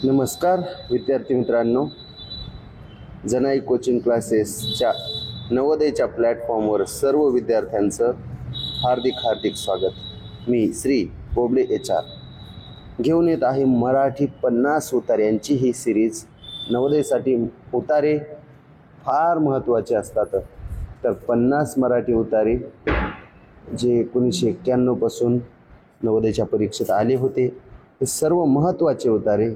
नमस्कार विद्यार्थी मित्रांनो, जनाई कोचिंग क्लासेसच्या नवोदयच्या प्लॅटफॉर्मवर सर्व विद्यार्थ्यांचं हार्दिक स्वागत। मी श्री बोबले HR घेऊन येत आहे मराठी 50 उतार्यांची ही सिरीज। नवोदयसाठी उतारे फार महत्त्वाचे असतात, तर 50 मराठी उतारे जे 1991 पासून नवोदयच्या परीक्षेत आले होते, हे सर्व महत्त्वाचे उतारे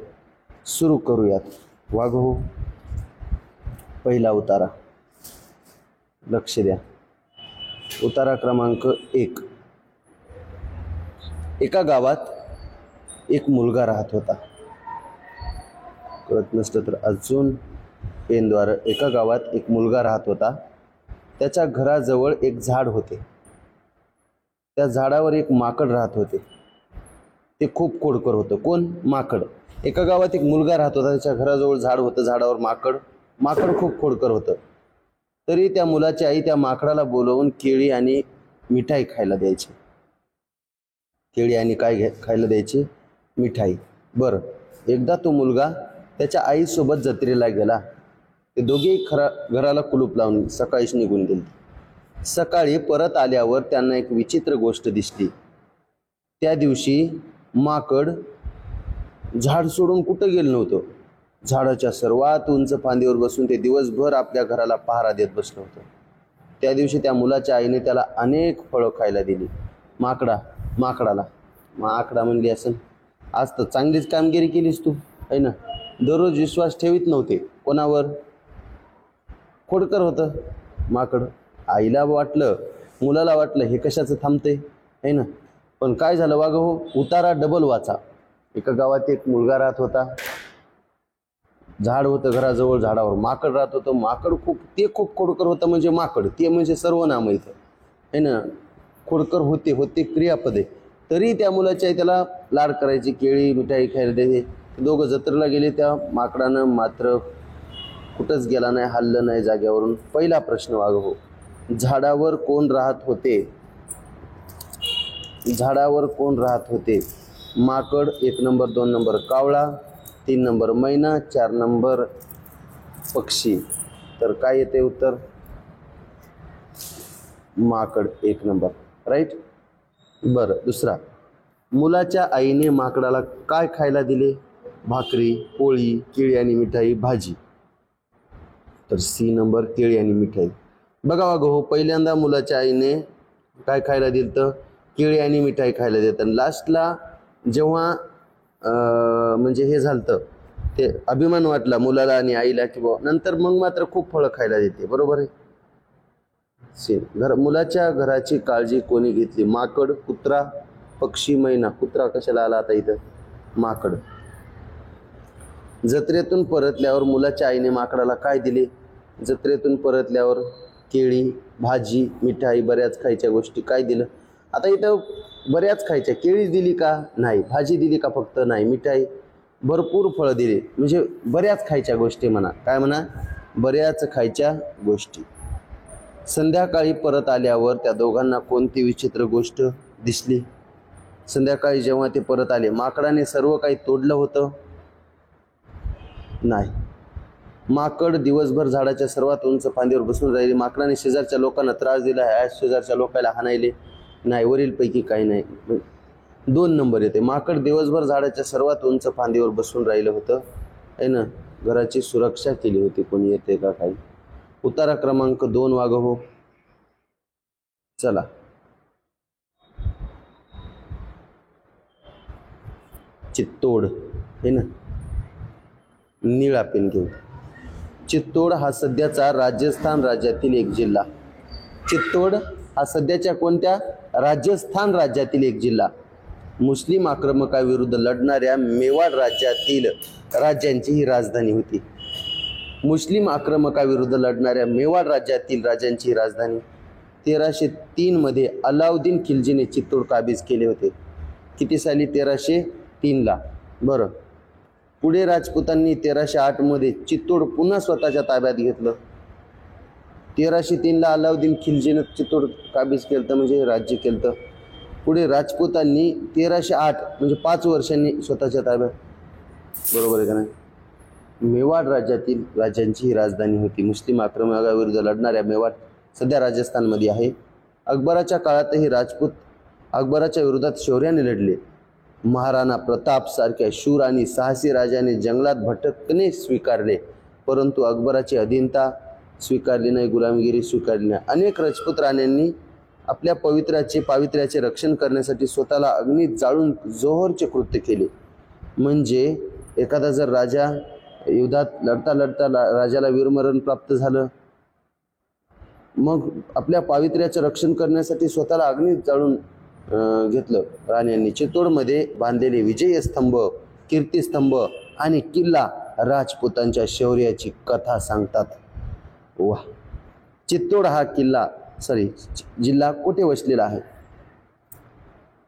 सुरू करूयात। वाघो, पहिला उतारा लक्ष द्या। उतारा क्रमांक 1। एका गावात एक मुलगा राहत होता। कळत नसतं तर अजून पेनद्वारे, एका गावात एक मुलगा राहत होता। त्याच्या घराजवळ एक झाड होते। त्या झाडावर एक माकड राहत होते। ते खूप खोडकर होतं। कोण? माकड। एका गावात एक मुलगा राहत होता, त्याच्या घराजवळ झाड होतं, झाडावर माकड खूप खोडकर होतं। तरी त्या मुलाची आई त्या माकडाला बोलवून केळी आणि मिठाई खायला द्यायची। केळी आणि काय खायला द्यायची? मिठाई। बरं, एकदा तो मुलगा त्याच्या आईसोबत जत्रेला गेला। ते दोघेही घराला कुलूप लावून सकाळीच निघून गेले। सकाळी परत आल्यावर त्यांना एक विचित्र गोष्ट दिसली। त्या दिवशी माकड झाड सोडून कुठं गेलं नव्हतं। झाडाच्या सर्वात उंच फांदीवर बसून ते दिवसभर आपल्या घराला पहारा देत बसलं होतं। त्या दिवशी त्या मुलाच्या आईने त्याला अनेक फळं खायला दिली। माकडाला माकडा म्हणली असेल, आज तर चांगलीच कामगिरी केलीस तू, आहे ना। दररोज विश्वास ठेवीत नव्हते कोणावर? खोडकर होतं माकड। आईला वाटलं, मुलाला वाटलं हे कशाचं थांबते, आहे ना। पण काय झालं वाघो? उतारा डबल वाचा। एका गावात एक मुलगा राहत होता। झाड होतं घराजवळ, झाडावर माकड राहत होतं। माकड खूप खोडकर होतं। म्हणजे माकड ते म्हणजे सर्वनाम इथं, आहे ना। खोडकर होते क्रियापद आहे। तरी त्या मुलाची आई त्याला लाड करायची, केळी मिठाई खायला द्यायची। दोघं जत्रेला गेले। त्या माकडानं मात्र कुठंच गेला नाही, हललं नाही जाग्यावरून। पहिला प्रश्न वाघो, झाडावर कोण राहत होते? झाडावर कोण राहत होते? माकड 1 नंबर, 2 नंबर कावळा, 3 नंबर मैना, 4 नंबर पक्षी। तर काय येते उत्तर? माकड 1 नंबर, राईट। बरं, दुसरा, मुलाच्या आईने माकडाला काय खायला दिले? भाकरी, पोळी, केळी आणि मिठाई, भाजी। तर C नंबर, केळी आणि मिठाई। बघा वाघो, पहिल्यांदा मुलाच्या आईने काय खायला दिलं? तर केळी आणि मिठाई खायला देतं। लास्टला जेव्हा म्हणजे हे झालं, ते अभिमान वाटला मुलाला आणि आईला की नंतर मग मात्र खूप फळं खायला देते। बरोबर आहे। मुलाच्या घराची काळजी कोणी घेतली? माकड, कुत्रा, पक्षी, मैना। कुत्रा कशाला आला आता इथं? माकड। जत्रेतून परतल्यावर मुलाच्या आईने माकडाला काय दिले? जत्रेतून परतल्यावर केळी, भाजी, मिठाई, बऱ्याच खायच्या गोष्टी। काय दिलं? आता इथं बऱ्याच खायच्या, केळी दिली का? नाही। भाजी दिली का? फक्त नाही। मिठाई, भरपूर फळं दिली, म्हणजे बऱ्याच खायच्या गोष्टी म्हणा। काय म्हणा? बऱ्याच खायच्या गोष्टी। संध्याकाळी परत आल्यावर त्या दोघांना कोणती विचित्र गोष्ट दिसली? संध्याकाळी जेव्हा ते परत आले, माकडाने सर्व काही तोडलं होतं? नाही। माकड दिवसभर झाडाच्या सर्वात उंच फांदीवर बसून राहिले। माकडाने शेजारच्या लोकांना त्रास दिला, शेजारच्या लोकांना हाणायले? नाही। वरीलपैकी काही नाही। 2 नंबर येते। माकड दिवसभर झाडाच्या सर्वात उंच फांदीवर बसून राहिलं होतं, आहे ना। घराची सुरक्षा केली होती। कोणी येते का काही? उतारा क्रमांक 2 वाघो, चला। चित्तोड, आहे ना। निळा पेन घेऊ। चित्तोड हा सध्याचा राजस्थान राज्यातील एक जिल्हा। चित्तोड हा सध्याच्या कोणत्या? राजस्थान राज्यातील एक जिल्हा। मुस्लिम आक्रमकाविरुद्ध लढणाऱ्या मेवाड राज्यांची ही राजधानी होती। मुस्लिम आक्रमकाविरुद्ध लढणाऱ्या मेवाड राज्यातील राजांची राजधानी। 1303 मध्ये अलाउद्दीन खिलजीने चित्तोड काबीज केले होते। किती साली? 1303 ला। बरं, पुढे राजपुतांनी 1308 मध्ये चित्तोड पुन्हा स्वतःच्या ताब्यात घेतलं। 1303 ला अलाउद्दीन खिलजीने चित्तोड काबीज केलं, म्हणजे राज्य केलं। पुढे राजपुतांनी 1308 म्हणजे 5 वर्षांनी स्वतःच्या ताब्यात बरोबर आहे का नाही? मेवाड राज्यातील राजांची ही राजधानी होती. मुस्लिम आक्रमणाविरुद्ध लढणाऱ्या मेवाड सध्या राजस्थानमध्ये आहे. अकबराच्या काळातही राजपूत अकबराच्या विरोधात शौर्याने लढले. महाराणा प्रताप सारख्या शूर आणि साहसी राजाने जंगलात भटकणे स्वीकारले, परंतु अकबराची अधीनता स्वीकारली नाही, गुलामगिरी स्वीकारली नाही. अनेक राजपूत राण्यांनी आपल्या पावित्र्याचे रक्षण करण्यासाठी स्वतःला अग्नीत जाळून जोहरचे कृत्य केले. म्हणजे एखादा जर राजा युद्धात लढता लढता राजाला वीरमरण प्राप्त झालं, मग आपल्या पावित्र्याचं रक्षण करण्यासाठी स्वतःला अग्नीत जाळून घेतलं राण्यांनी. चित्तोडमध्ये बांधलेले विजय स्तंभ, कीर्तिस्तंभ आणि किल्ला राजपुतांच्या शौर्याची कथा सांगतात. वा, चित्तोड हा जिल्हा कुठे वसलेला आहे?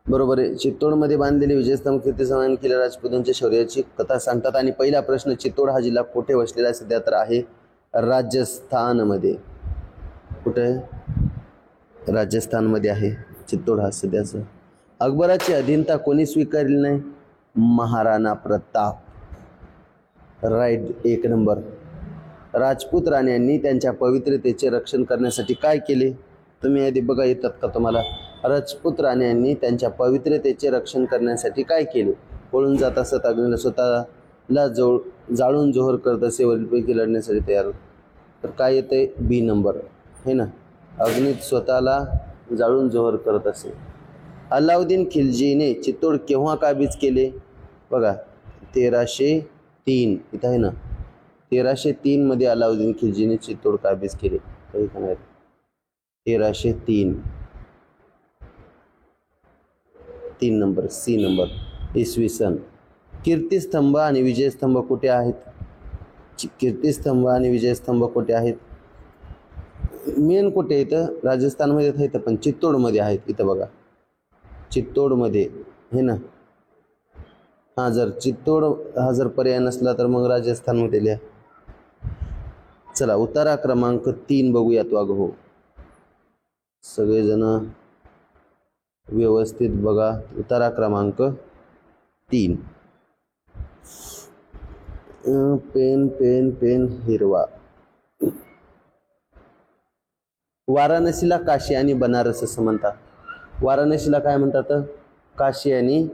बरोबर आहे, चित्तोडमध्ये बांधलेले विजयस्तंभ, कीर्तिस्तंभ आणि किल्ला राजपुतांच्या शौर्याची कथा सांगतात. आणि पहिला प्रश्न, चित्तोड हा जिल्हा कुठे वसलेला आहे? सध्या तर आहे राजस्थानमध्ये. कुठे? राजस्थानमध्ये आहे चित्तोड हा सध्याचं. अकबराची अधीनता कोणी स्वीकारली नाही? महाराणा प्रताप. Right, 1 number. राजपूत राण्यांनी त्यांच्या पवित्रतेचे रक्षण करण्यासाठी काय केले? तुम्ही आधी बघा, येतात का तुम्हाला? राजपूत राण्यांनी त्यांच्या पवित्रतेचे रक्षण करण्यासाठी काय केले? पळून जात असत, अग्नीला स्वतःला जाळून जोहर करत असे, वरीलपैकी लढण्यासाठी तयार. तर काय येते? बी नंबर है ना, अग्नीत स्वतःला जाळून जोहर करत असे. अल्लाउद्दीन खिलजीने चित्तोड केव्हा काबीज केले? बघा, 1303 इथं आहे ना, 1303 मध्ये अल्लाउद्दीन खिलजीने चित्तोड काबीज केले. 1303, 3 नंबर, सी नंबर, इसवी सन. कीर्तिस्तंभ आणि विजयस्तंभ कुठे आहेत? कीर्तिस्तंभ आणि विजयस्तंभ कुठे आहेत? मेन कुठे येतं? राजस्थानमध्ये येतं, पण चित्तोडमध्ये आहेत. इथं बघा, चित्तोडमध्ये हे ना. हां, जर चित्तोड हा जर पर्याय नसला तर मग राजस्थानमध्ये लिहा. चला, उतारा क्रमांक 3 बघूयात. वाघ हो, सगळेजण व्यवस्थित बघा. उतारा क्रमांक 3. पेन पेन पेन हिरवा. वाराणसीला काशी आणि बनारस असं म्हणतात. वाराणसीला काय म्हणतात? काशी आणि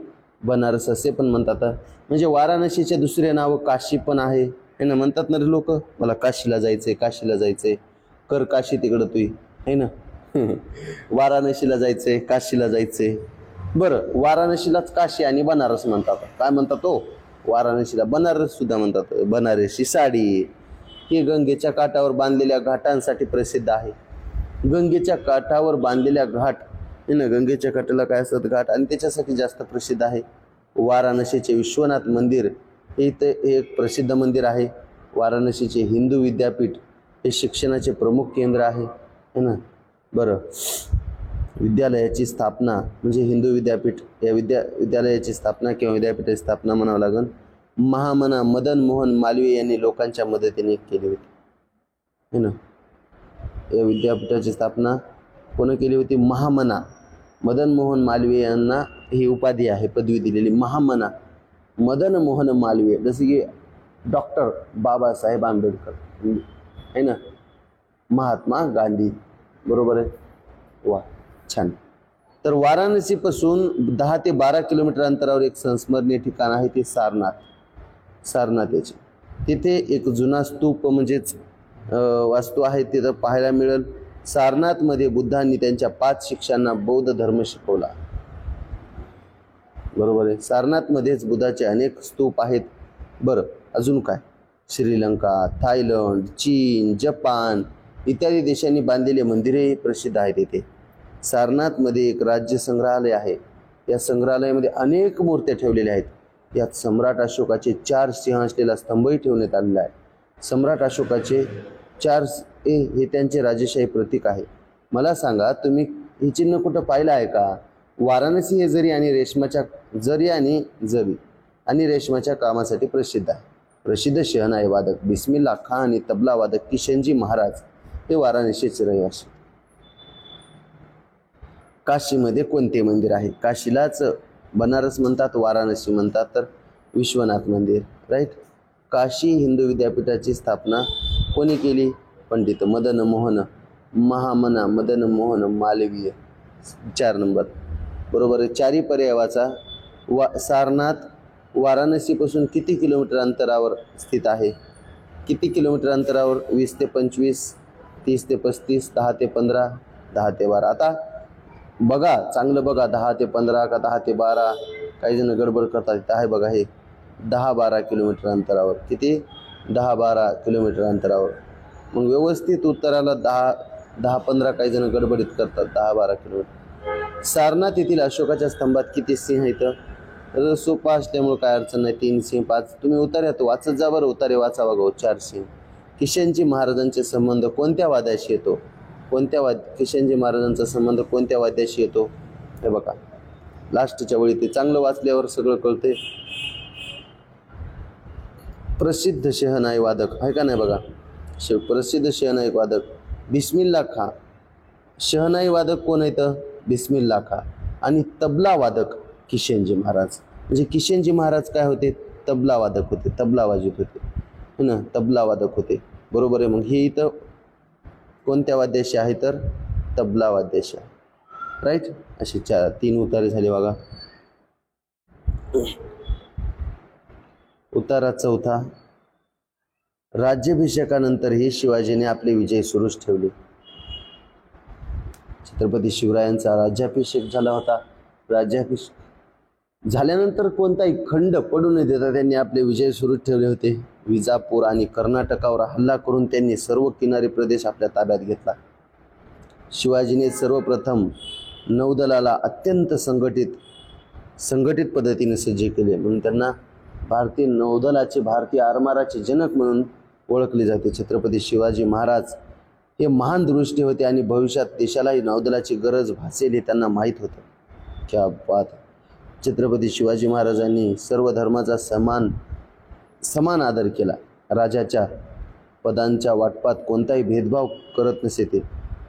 बनारस असे पण म्हणतात. म्हणजे वाराणसीचे दुसरे नाव काशी पण आहे, हे ना. म्हणतात ना रे लोक, मला काशीला जायचंय, काशीला जायचंय, कर काशी तिकडं तुई, है ना. वाराणसीला जायचंय, काशीला जायचंय. बरं, वाराणसीलाच काशी आणि बनारस म्हणतात. काय म्हणतात तो? वाराणसीला बनारस सुद्धा म्हणतात. बनारसी साडी ही गंगेच्या काठावर बांधलेल्या घाटांसाठी प्रसिद्ध आहे. गंगेच्या काठावर बांधलेल्या घाट हे ना, गंगेच्या काठाला काय असतात? घाट, आणि त्याच्यासाठी जास्त प्रसिद्ध आहे. वाराणसीचे विश्वनाथ मंदिर हे इथे एक प्रसिद्ध मंदिर आहे. वाराणसीचे हिंदू विद्यापीठ हे शिक्षणाचे प्रमुख केंद्र आहे, है ना. बरं, विद्यालयाची स्थापना म्हणजे हिंदू विद्यापीठ या विद्यालयाची स्थापना किंवा विद्यापीठाची स्थापना म्हणावं लागेल, महामना मदन मोहन मालवीय यांनी लोकांच्या मदतीने केली होती, है ना. या विद्यापीठाची स्थापना कोणी केली होती? महामना मदन मोहन मालवीय यांना ही उपाधी आहे, पदवी दिलेली, महामना मदन मोहन मालवीय. जसे की डॉक्टर बाबासाहेब आंबेडकर, है ना, महात्मा गांधी. बरोबर आहे. वा, छान. तर वाराणसीपासून 10 ते 12 किलोमीटर अंतरावर एक संस्मरणीय ठिकाण आहे, ते सारनाथ याचे. तिथे एक जुना स्तूप म्हणजेच वास्तू आहे, तिथं पाहायला मिळेल. सारनाथमध्ये बुद्धांनी त्यांच्या 5 शिष्यांना बौद्ध धर्म शिकवला. बरोबर आहे. सारनाथमध्येच बुद्धाचे अनेक स्तूप आहेत. बरं, अजून काय? श्रीलंका, थायलंड, चीन, जपान इत्यादी देशांनी बांधलेले मंदिरे प्रसिद्ध आहेत. येथे सारनाथमध्ये एक राज्य संग्रहालय आहे. या संग्रहालयामध्ये अनेक मूर्त्या ठेवलेल्या आहेत. यात सम्राट अशोकाचे 4 सिंह असलेला स्तंभही ठेवण्यात आलेला आहे. सम्राट अशोकाचे 4 हे त्यांचे राजेशाही प्रतीक आहे. मला सांगा, तुम्ही हे चिन्ह कुठं पाहिलं आहे का? वाराणसी हे जरी आणि रेशमाच्या कामासाठी प्रसिद्ध आहे. प्रसिद्ध शहनाई वादक बिस्मिल्ला खान आणि तबला वादक किशनजी महाराज हे वाराणसीचे रहिवासी. काशीमध्ये कोणते मंदिर आहे? काशीलाच बनारस म्हणतात, वाराणसी म्हणतात. तर विश्वनाथ मंदिर, राईट. काशी हिंदू विद्यापीठाची स्थापना कोणी केली? पंडित मदन मोहन महामना मदन मोहन मालवीय. 4 नंबर बरोबर आहे. चारी पर्याय वाचा. सारनाथ वाराणसीपासून किती किलोमीटर अंतरावर स्थित आहे? किती किलोमीटर अंतरावर? 20 ते 25, 30 ते 35, 10 ते 15, 10 ते 12. आता बघा, चांगलं बघा, 10 ते 15 का 10 ते 12? काही जण गडबड करतात. इथं आहे बघा, हे 10-12 किलोमीटर अंतरावर. किती? 10-12 किलोमीटर अंतरावर. मग व्यवस्थित उत्तराला 10-15 काही जण गडबडीत करतात. 10-12 किलोमीटर. सारनाथ येथील अशोकाच्या स्तंभात किती सिंह आहेत? तर सोपा असल्यामुळे काय अडचण नाही. 3 सिंह, 5. तुम्ही उतार्यात वाचत जा बरं. उतारे वाचा बघा. 4 सिंह. किशनजी महाराजांचे संबंध कोणत्या वाद्याशी येतो? किशनजी महाराजांचा संबंध कोणत्या वाद्याशी येतो? हे बघा लास्टच्या वेळी. ते चांगलं वाचल्यावर सगळं कळते. प्रसिद्ध शहनाई वादक आहे का नाही बघा. प्रसिद्ध शहनाई वादक बिस्मिल्ला खां. शहनाई वादक कोण आहेत? बिस्मिल्ला खां. आणि तबला वादक किशनजी महाराज. म्हणजे किशनजी महाराज काय होते? तबला वादक होते. तबला वाजवत होते, है ना. तबला वादक होते. बरोबर आहे. मग हे इथं कोणत्या वाद्याशी आहे? तर तबला वाद्याशी आहे, राईट. असे 3 उतारे झाले बघा. उतारा 4था. राज्याभिषेकानंतरही शिवाजीने आपले विजय सुरूच ठेवले. छत्रपती शिवरायांचा राज्याभिषेक झाला होता. राज्याभिषेक झाल्यानंतर कोणताही खंड पडू न देता त्यांनी आपले विजय सुरूच ठेवले होते. विजापूर आणि कर्नाटकावर हल्ला करून त्यांनी सर्व किनारी प्रदेश आपल्या ताब्यात घेतला. शिवाजीने सर्वप्रथम नौदलाला अत्यंत संघटित पद्धतीने सज्ज केले. म्हणून त्यांना भारतीय नौदलाचे, भारतीय आरमाराचे जनक म्हणून ओळखले जाते. छत्रपती शिवाजी महाराज हे महान दृष्टी होते आणि भविष्यात देशालाही नौदलाची गरज भासेल हे त्यांना माहीत होतं. क्या बात. छत्रपती शिवाजी महाराजांनी सर्व धर्माचा समान आदर केला. राजाच्या पदांच्या वाटपात कोणताही भेदभाव करत नसे ते.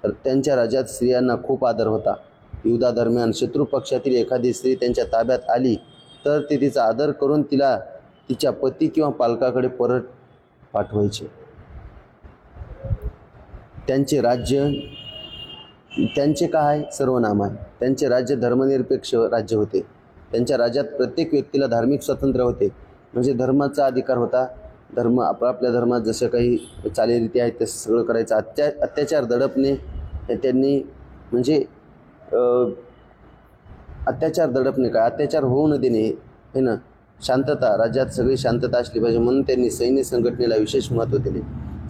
तर त्यांच्या राज्यात स्त्रियांना खूप आदर होता. युद्धादरम्यान शत्रू पक्षातील एखादी स्त्री त्यांच्या ताब्यात आली तर ते तिचा आदर करून तिला तिच्या पती किंवा पालकाकडे परत पाठवायचे. त्यांचे राज्य, त्यांचे काय सर्वनाम आहे. त्यांचे राज्य धर्मनिरपेक्ष राज्य होते. त्यांच्या राज्यात प्रत्येक व्यक्तीला धार्मिक स्वातंत्र्य होते. म्हणजे धर्माचा अधिकार होता. धर्म आपल्या धर्मात जसं काही चालीरीती आहेत तसं सगळं करायचं. अत्याचार दडपणे त्यांनी, म्हणजे अत्याचार दडपणे काय, अत्याचार होऊ न देणे, है ना. शांतता, राज्यात सगळी शांतता असली पाहिजे म्हणून त्यांनी सैन्य संघटनेला विशेष महत्त्व दिले.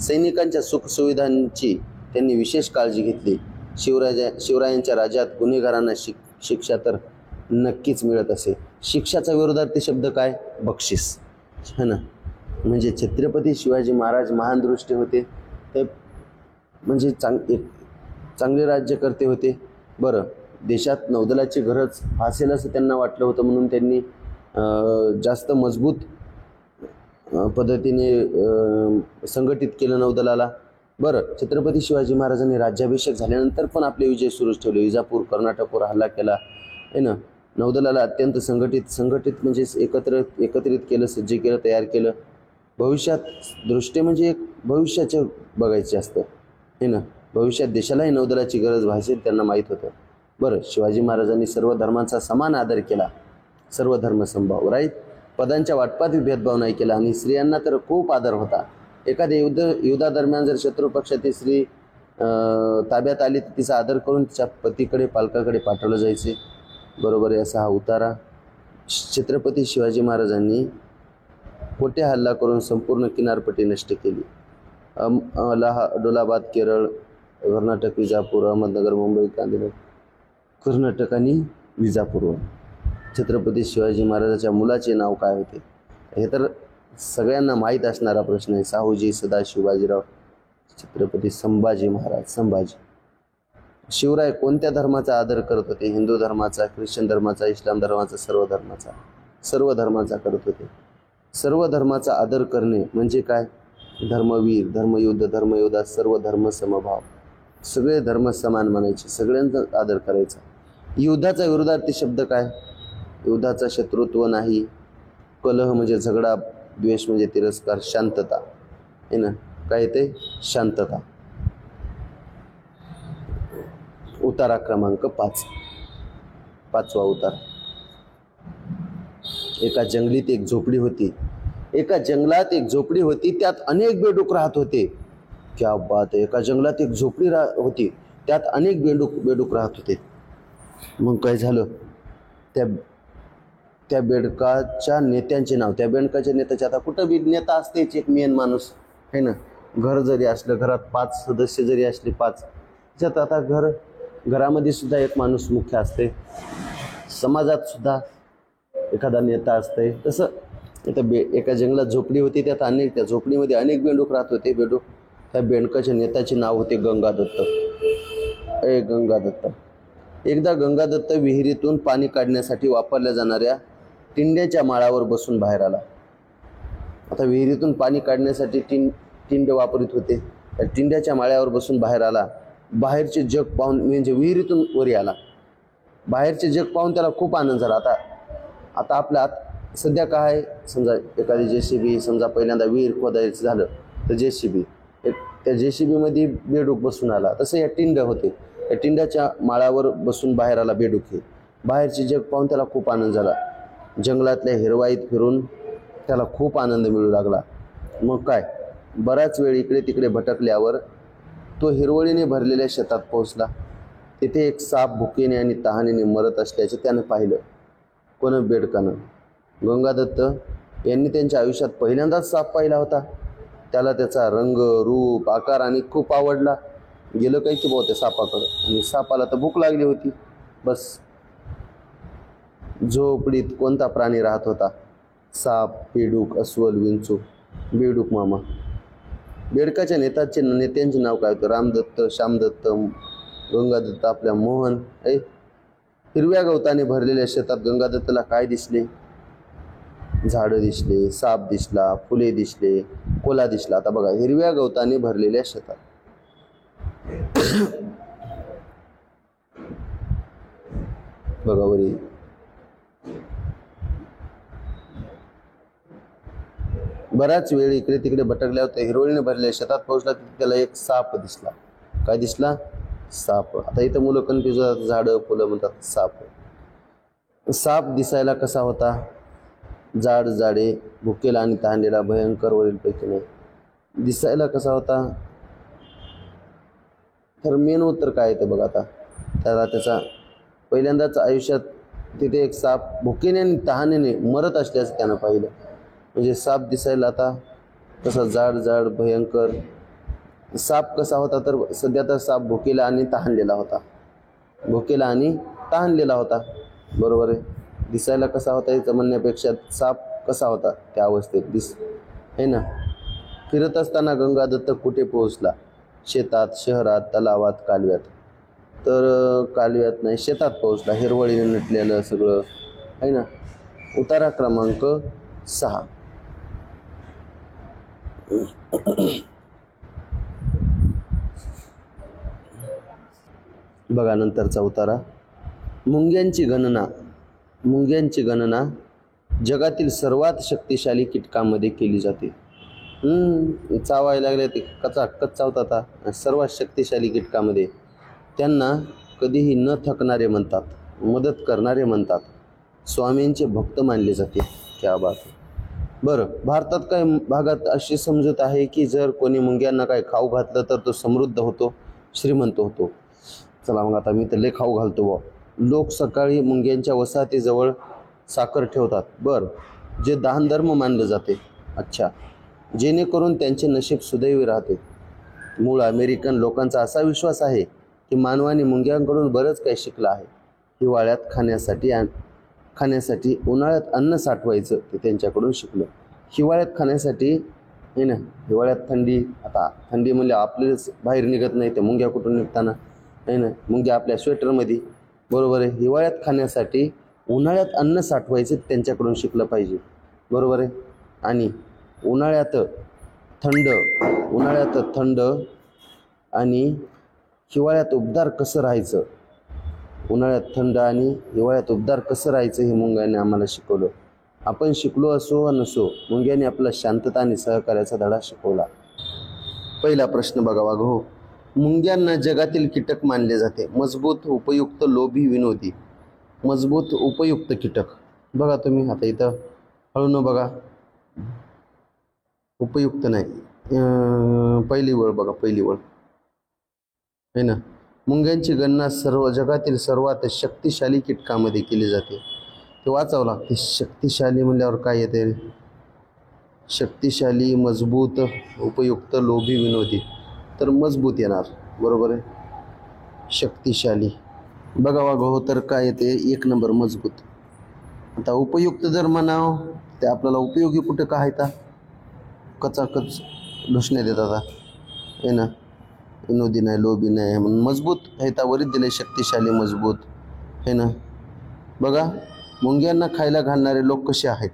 सैनिकांच्या सुखसुविधांची त्यांनी विशेष काळजी घेतली. शिवरायांच्या राज्यात गुन्हेगारांना शिक्षा तर नक्कीच मिळत असे. शिक्षाच्या विरोधार्थी शब्द काय? बक्षीस, है ना. म्हणजे छत्रपती शिवाजी महाराज महान दृष्टी होते. ते म्हणजे चांगले राज्यकर्ते होते. बरं, देशात नौदलाची गरज भासेल असं त्यांना वाटलं होतं म्हणून त्यांनी जास्त मजबूत पद्धतीने संघटित केलं नौदलाला. बरं, छत्रपती शिवाजी महाराजांनी राज्याभिषेक झाल्यानंतर पण आपले विजय सुरूच ठेवले. विजापूर, कर्नाटकवर हल्ला केला, आहे ना. नौदलाला अत्यंत संघटित म्हणजे एकत्रित केलं, सज्ज केलं, तयार केलं. भविष्यात दृष्टी म्हणजे एक भविष्याचे बघायचे असतं, आहे ना. भविष्यात देशालाही नौदलाची गरज भासेल त्यांना माहीत होतं. बरं, शिवाजी महाराजांनी सर्व धर्मांचा समान आदर केला. सर्व धर्म समभाव, राईट. पदांच्या वाटपात भेदभाव नाही केला आणि स्त्रियांना तर खूप आदर होता. एखाद्या युद्धादरम्यान जर शत्रू पक्षातील स्त्री ताब्यात आली तर तिचा आदर करून तिच्या पतीकडे, पालकाकडे पाठवलं जायचे. बरोबर आहे. असा हा उतारा. छत्रपती शिवाजी महाराजांनी कोठे हल्ला करून संपूर्ण किनारपट्टी नष्ट केली? अलाहाबाद, केरळ, कर्नाटक, विजापूर, अहमदनगर, मुंबई, गांधीनगर. कर्नाटक आणि विजापूर. छत्रपती शिवाजी महाराजांच्या मुलाचे नाव काय होते? हे तर सगळ्यांना माहीत असणारा प्रश्न आहे. साहूजी सदाशिव बाजीराव छत्रपती संभाजी महाराज. संभाजी. शिवराय कोणत्या धर्माचा आदर करत होते? हिंदू धर्माचा, ख्रिश्चन धर्माचा, इस्लाम धर्माचा, सर्व धर्माचा करत होते. सर्व धर्माचा आदर करणे म्हणजे काय? धर्मवीर, धर्मयोद्धा, सर्व धर्म समभाव. सगळे धर्म समान मानायचे, सगळ्यांचा आदर करायचा. युद्धाचा विरोधार्थी शब्द काय? युद्धाचा शत्रुत्व नाही. कलह म्हणजे झगडा, द्वेष म्हणजे तिरस्कार, शांतता आहे ना, काय ते शांतता. उतारा क्रमांक 5, 5वा उतारा. एका जंगलीत एक झोपडी होती. एका जंगलात एक झोपडी होती, त्यात अनेक बेडूक राहत होते. क्या बात आहे. एका जंगलात एक झोपडी होती, त्यात अनेक बेडूक राहत होते. मग काय झालं, त्या बेडकाच्या नेत्यांचे नाव, त्या बेडकाच्या नेत्याचे, आता कुठं बी नेता असतेच एक मेन माणूस आहे ना. घर जरी असलं, घरात 5 सदस्य जरी असले 5, त्याच्यात आता घरामध्ये सुद्धा एक माणूस मुख्य असते, समाजात सुद्धा एखादा नेता असते. तसं इथं एका जंगलात झोपडी होती, त्यात त्या झोपडीमध्ये अनेक बेडूक राहत होते. त्या बेडकाच्या नेत्याचे नाव होते गंगादत्त. गंगादत्त. एकदा गंगादत्त विहिरीतून पाणी काढण्यासाठी वापरल्या जाणाऱ्या टिंड्याच्या माळावर बसून बाहेर आला. आता विहिरीतून पाणी काढण्यासाठी टिंडे वापरत होते. त्या टिंड्याच्या माळ्यावर बसून बाहेर आला. बाहेरचे जग पाहून, म्हणजे विहिरीतून वरी आला, बाहेरचे जग पाहून त्याला खूप आनंद झाला. आता आपल्या सध्या काय, समजा एखादी JCB, समजा पहिल्यांदा विहीर खोदायचं झालं तर JCB, त्या JCBमध्ये बेडूक बसून आला. तसं या टिंड होते, या टिंड्याच्या माळावर बसून बाहेर आला बेडूक. हे बाहेरचे जग पाहून त्याला खूप आनंद झाला. जंगलातल्या हिरवाईत फिरून त्याला खूप आनंद मिळू लागला. मग काय, बराच वेळ इकडे तिकडे भटकल्यावर तो हिरवळीने भरलेल्या शेतात पोहोचला. तिथे एक साप भुकेने आणि तहानेने मरत असल्याचे त्यानं पाहिलं. कोण, बेडकानं. गंगादत्त यांनी त्यांच्या आयुष्यात पहिल्यांदाच साप पाहिला होता. त्याला त्याचा रंग, रूप, आकार आणि खूप आवडला. गेलं काही की त्या सापाकडं, आणि सापाला तर भूक लागली होती. बस, झोपडीत कोणता प्राणी राहत होता? साप, बेडूक, अस्वल, विंचू. बेडूक मामा. बेडकाच्या नेत्यांचे नाव काय होतं? रामदत्त, श्यामदत्त, गंगादत्त, आपल्या मोहन. हिरव्या गवताने भरलेल्या शेतात गंगादत्तला काय दिसले? झाडं दिसले, साप दिसला, फुले दिसले, कोला दिसला. आता बघा, हिरव्या गवताने भरलेल्या शेतात. बघा वरी, बराच वेळ इकडे तिकडे भटकल्यावर हिरवळीने भरलेल्या शेतात पोहोचला. त्याला एक साप दिसला. काय दिसला? साप. आता इथं मुलं कन्फ्युज होतात, झाडं फुलं म्हणतात, साप. साप दिसायला कसा होता? जाड जाडे, भुकेला आणि तहानलेला, भयंकर, वरीलपैकी नाही. दिसायला कसा होता? तर मेन उत्तर काय येतं बघा. आता त्याचा पहिल्यांदाच आयुष्यात तिथे एक साप भुकेने आणि तहानेने मरत असल्याचं त्यानं पाहिलं. म्हणजे साप दिसायला आता कसा? जाड जाड, भयंकर. साप कसा होता? तर सध्या तर साप भुकेला आणि तहानलेला होता. भुकेला आणि तहानलेला होता, बरोबर आहे. दिसायला कसा होता याचं म्हणण्यापेक्षा साप कसा होता त्या अवस्थेत आहे ना. फिरत असताना गंगादत्त कुठे पोहोचला? शेतात, शहरात, तलावात, कालव्यात. तर कालव्यात नाही, शेतात पोहोचला. हिरवळीने नटलेलं सगळं आहे ना. उतारा क्रमांक 6. बघा नंतरचा उतारा. मुंग्यांची गणना जगातील सर्वात शक्तिशाली कीटकांमध्ये केली जाते. चावायला लागले ते कचाकच चावतात. सर्वात शक्तिशाली कीटकामध्ये. त्यांना कधीही न थकणारे म्हणतात, मदत करणारे म्हणतात, स्वामींचे भक्त मानले जाते. क्या बात. बरं, भारतात काही भागात अशी समजूत आहे की जर कोणी मुंग्यांना काय खाऊ घातलं तर तो समृद्ध होतो, श्रीमंत होतो. चला मग आता मी तर लय खाऊ घालतो बा. लोक सकाळी मुंग्यांच्या वसाहतीजवळ साखर ठेवतात. बरं, जे दानधर्म मानलं जाते. अच्छा, जेणेकरून त्यांचे नशीब सुदैवी राहते. मूळ अमेरिकन लोकांचा असा विश्वास आहे की मानवाने मुंग्यांकडून बरंच काही शिकलं आहे. हिवाळ्यात खाण्यासाठी उन्हाळ्यात अन्न साठवायचं ते त्यांच्याकडून शिकलं. हिवाळ्यात खाण्यासाठी आहे ना, हिवाळ्यात थंडी, आता थंडी म्हणजे आपलेच बाहेर निघत नाही, ते मुंग्या कुठून निघताना आहे ना, मुंग्या आपल्या स्वेटरमध्ये, बरोबर आहे. हिवाळ्यात खाण्यासाठी उन्हाळ्यात अन्न साठवायचं त्यांच्याकडून शिकलं पाहिजे, बरोबर आहे. आणि उन्हाळ्यात थंड आणि हिवाळ्यात उबदार कसं राहायचं, उन्हाळ्यात थंड आणि हिवाळ्यात उबदार कसं राहायचं हे मुंग्यांनी आम्हाला शिकवलं. आपण शिकलो असो वा नसो, मुंग्यांनी आपला शांतता आणि सहकार्याचा धडा शिकवला. पहिला प्रश्न बघा वाघो. मुंग्यांना जगातील कीटक मानले जाते. मजबूत, उपयुक्त, लोभी, विनोदी. मजबूत, उपयुक्त कीटक. बघा तुम्ही आता इथं हळून बघा, उपयुक्त नाही, पहिली वळ बघा, पहिली वळ आहे ना. मुंग्यांची गणना जगातील सर्वात शक्तिशाली कीटकामध्ये केली जाते. ते वाचावं लागते. शक्तिशाली म्हणल्यावर काय येते? शक्तिशाली, मजबूत, उपयुक्त, लोभी, विनोदी. तर मजबूत येणार, बरोबर आहे. शक्तिशाली बघा वाघो, तर काय येते? 1 नंबर मजबूत. आता उपयुक्त जर म्हणाव ते आपल्याला उपयोगी कुठे का आहे? कचाकच घोषणे देतात आहे ना. विनोदी नाही, लोभी नाही, म्हणून मजबूत आहे. वरील दिले शक्तिशाली, मजबूत आहे ना. बघा, मुंग्यांना खायला घालणारे लोक कसे आहेत?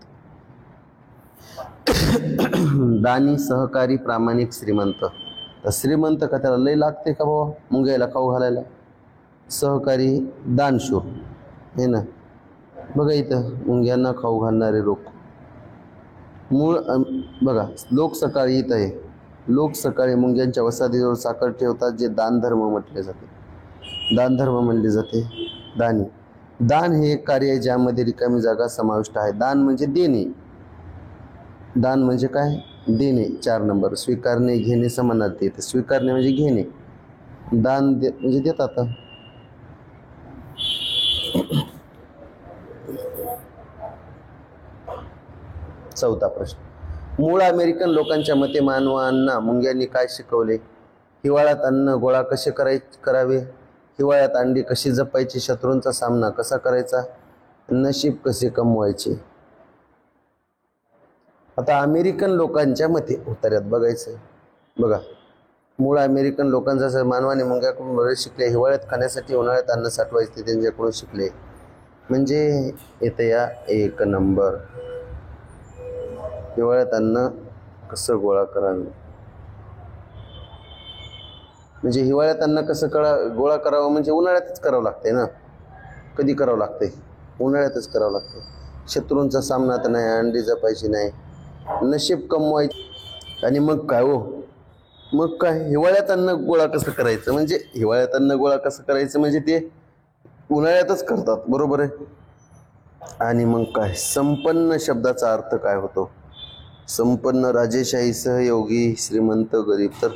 दानी, सहकारी, प्रामाणिक, श्रीमंत. तर श्रीमंत का त्याला लय लागते का बाबा मुंग्याला खाऊ घालायला? सहकारी, दानशूर आहे ना. बघा इथं मुंग्यांना खाऊ घालणारे लोक. मूळ बघा, लोक सकाळी इथं आहे. लोक सकाळी मुंग्यांच्या वसाहतीजवळ साखर ठेवतात, जे दानधर्म म्हटले जाते. दानधर्म म्हणले जाते. दानी. दान हे एक कार्य आहे ज्यामध्ये रिकामी जागा समाविष्ट आहे. दान म्हणजे देणे. दान म्हणजे काय? देणे. 4 नंबर. स्वीकारणे, घेणे समानार्थी येते. स्वीकारणे म्हणजे घेणे, दान म्हणजे देतात. चौथा प्रश्न. मूळ अमेरिकन लोकांच्या मते मानवांना मुंग्यांनी काय शिकवले? हिवाळ्यात अन्न गोळा कसे करावे, हिवाळ्यात अंडी कशी जपायची, शत्रूंचा सामना कसा करायचा, नशीब कसे कमवायचे. आता अमेरिकन लोकांच्या मते उत्तरात बघायचं. बघा, मूळ अमेरिकन लोकांचा मानवाने मुंग्याकडून बरेच शिकले. हिवाळ्यात खाण्यासाठी उन्हाळ्यात अन्न साठवायचे ते त्यांच्याकडून शिकले. म्हणजे येते या 1 नंबर. हिवाळ्यात अन्न कसं गोळा करावे, म्हणजे हिवाळ्यात अन्न कसं गोळा करावं म्हणजे उन्हाळ्यातच करावं लागतंय ना. कधी करावं लागतंय? उन्हाळ्यातच करावं लागतंय. शत्रूंचा सामना तर नाही, अंडी जपायची नाही, नशीब कमवायची. आणि मग काय हो, मग काय हिवाळ्यात अन्न गोळा कसं करायचं? म्हणजे हिवाळ्यात अन्न गोळा कसं करायचं म्हणजे ते उन्हाळ्यातच करतात, बरोबर आहे. आणि मग काय, संपन्न शब्दाचा अर्थ काय होतो? संपन्न, राजेशाही, सहयोगी, श्रीमंत, गरीब. तर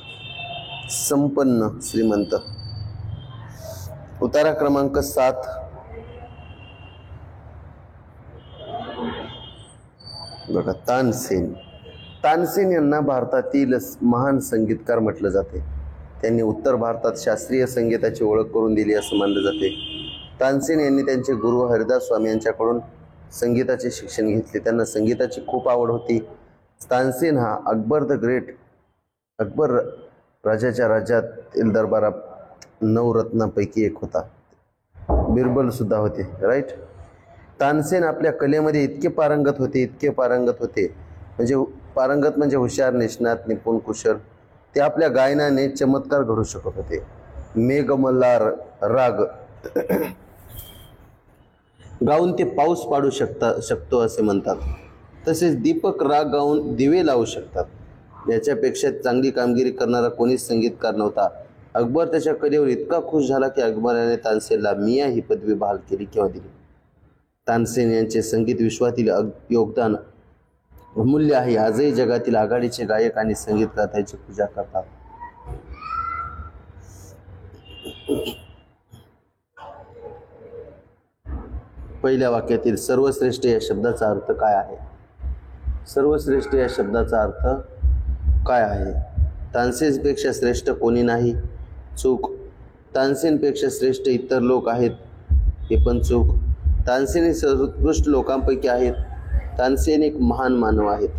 संपन्न, श्रीमंत. उतारा क्रमांक 7. बघा, तानसेन. तानसेन यांना भारतातील महान संगीतकार म्हटलं जाते. त्यांनी उत्तर भारतात शास्त्रीय संगीताची ओळख करून दिली असं मानलं जाते. तानसेन यांनी त्यांचे गुरु हरिदास स्वामी यांच्याकडून संगीताचे शिक्षण घेतले. त्यांना संगीताची खूप आवड होती. तानसेन हा अकबर द ग्रेट, अकबर राजाच्या राज्यातील दरबारात 9 रत्नांपैकी एक होता. बिरबल सुद्धा होते, राईट. तानसेन आपल्या कलेमध्ये इतके पारंगत होते, म्हणजे पारंगत म्हणजे हुशार, निष्णात, निपुण, कुशल. ते आपल्या गायनाने चमत्कार घडू शकत होते. मेघमल्हार राग गाऊन ते पाऊस पाडू शकतो असे म्हणतात. तसेच दीपक राग गाऊन दिवे लावू शकतात. याच्यापेक्षा चांगली कामगिरी करणारा कोणीच संगीतकार नव्हता. अकबर त्याच्या कलेवर इतका खुश झाला की अकबराने तानसेनला मियाँ ही पदवी बहाल केली किंवा दिली. तानसेन यांचे संगीत विश्वातील योगदान अमूल्य आहे. आजही जगातील आघाडीचे गायक आणि संगीतकार त्याची पूजा करतात. पहिल्या वाक्यातील सर्वश्रेष्ठ या शब्दाचा अर्थ काय आहे? सर्वश्रेष्ठ या शब्दाचा अर्थ काय आहे? तानसेनपेक्षा श्रेष्ठ कोणी नाही, चूक. तानसेनपेक्षा श्रेष्ठ इतर लोक आहेत, हे पण चूक. तानसेन हे सर्वोत्कृष्ट लोकांपैकी आहेत. तानसेन एक महान मानव आहेत.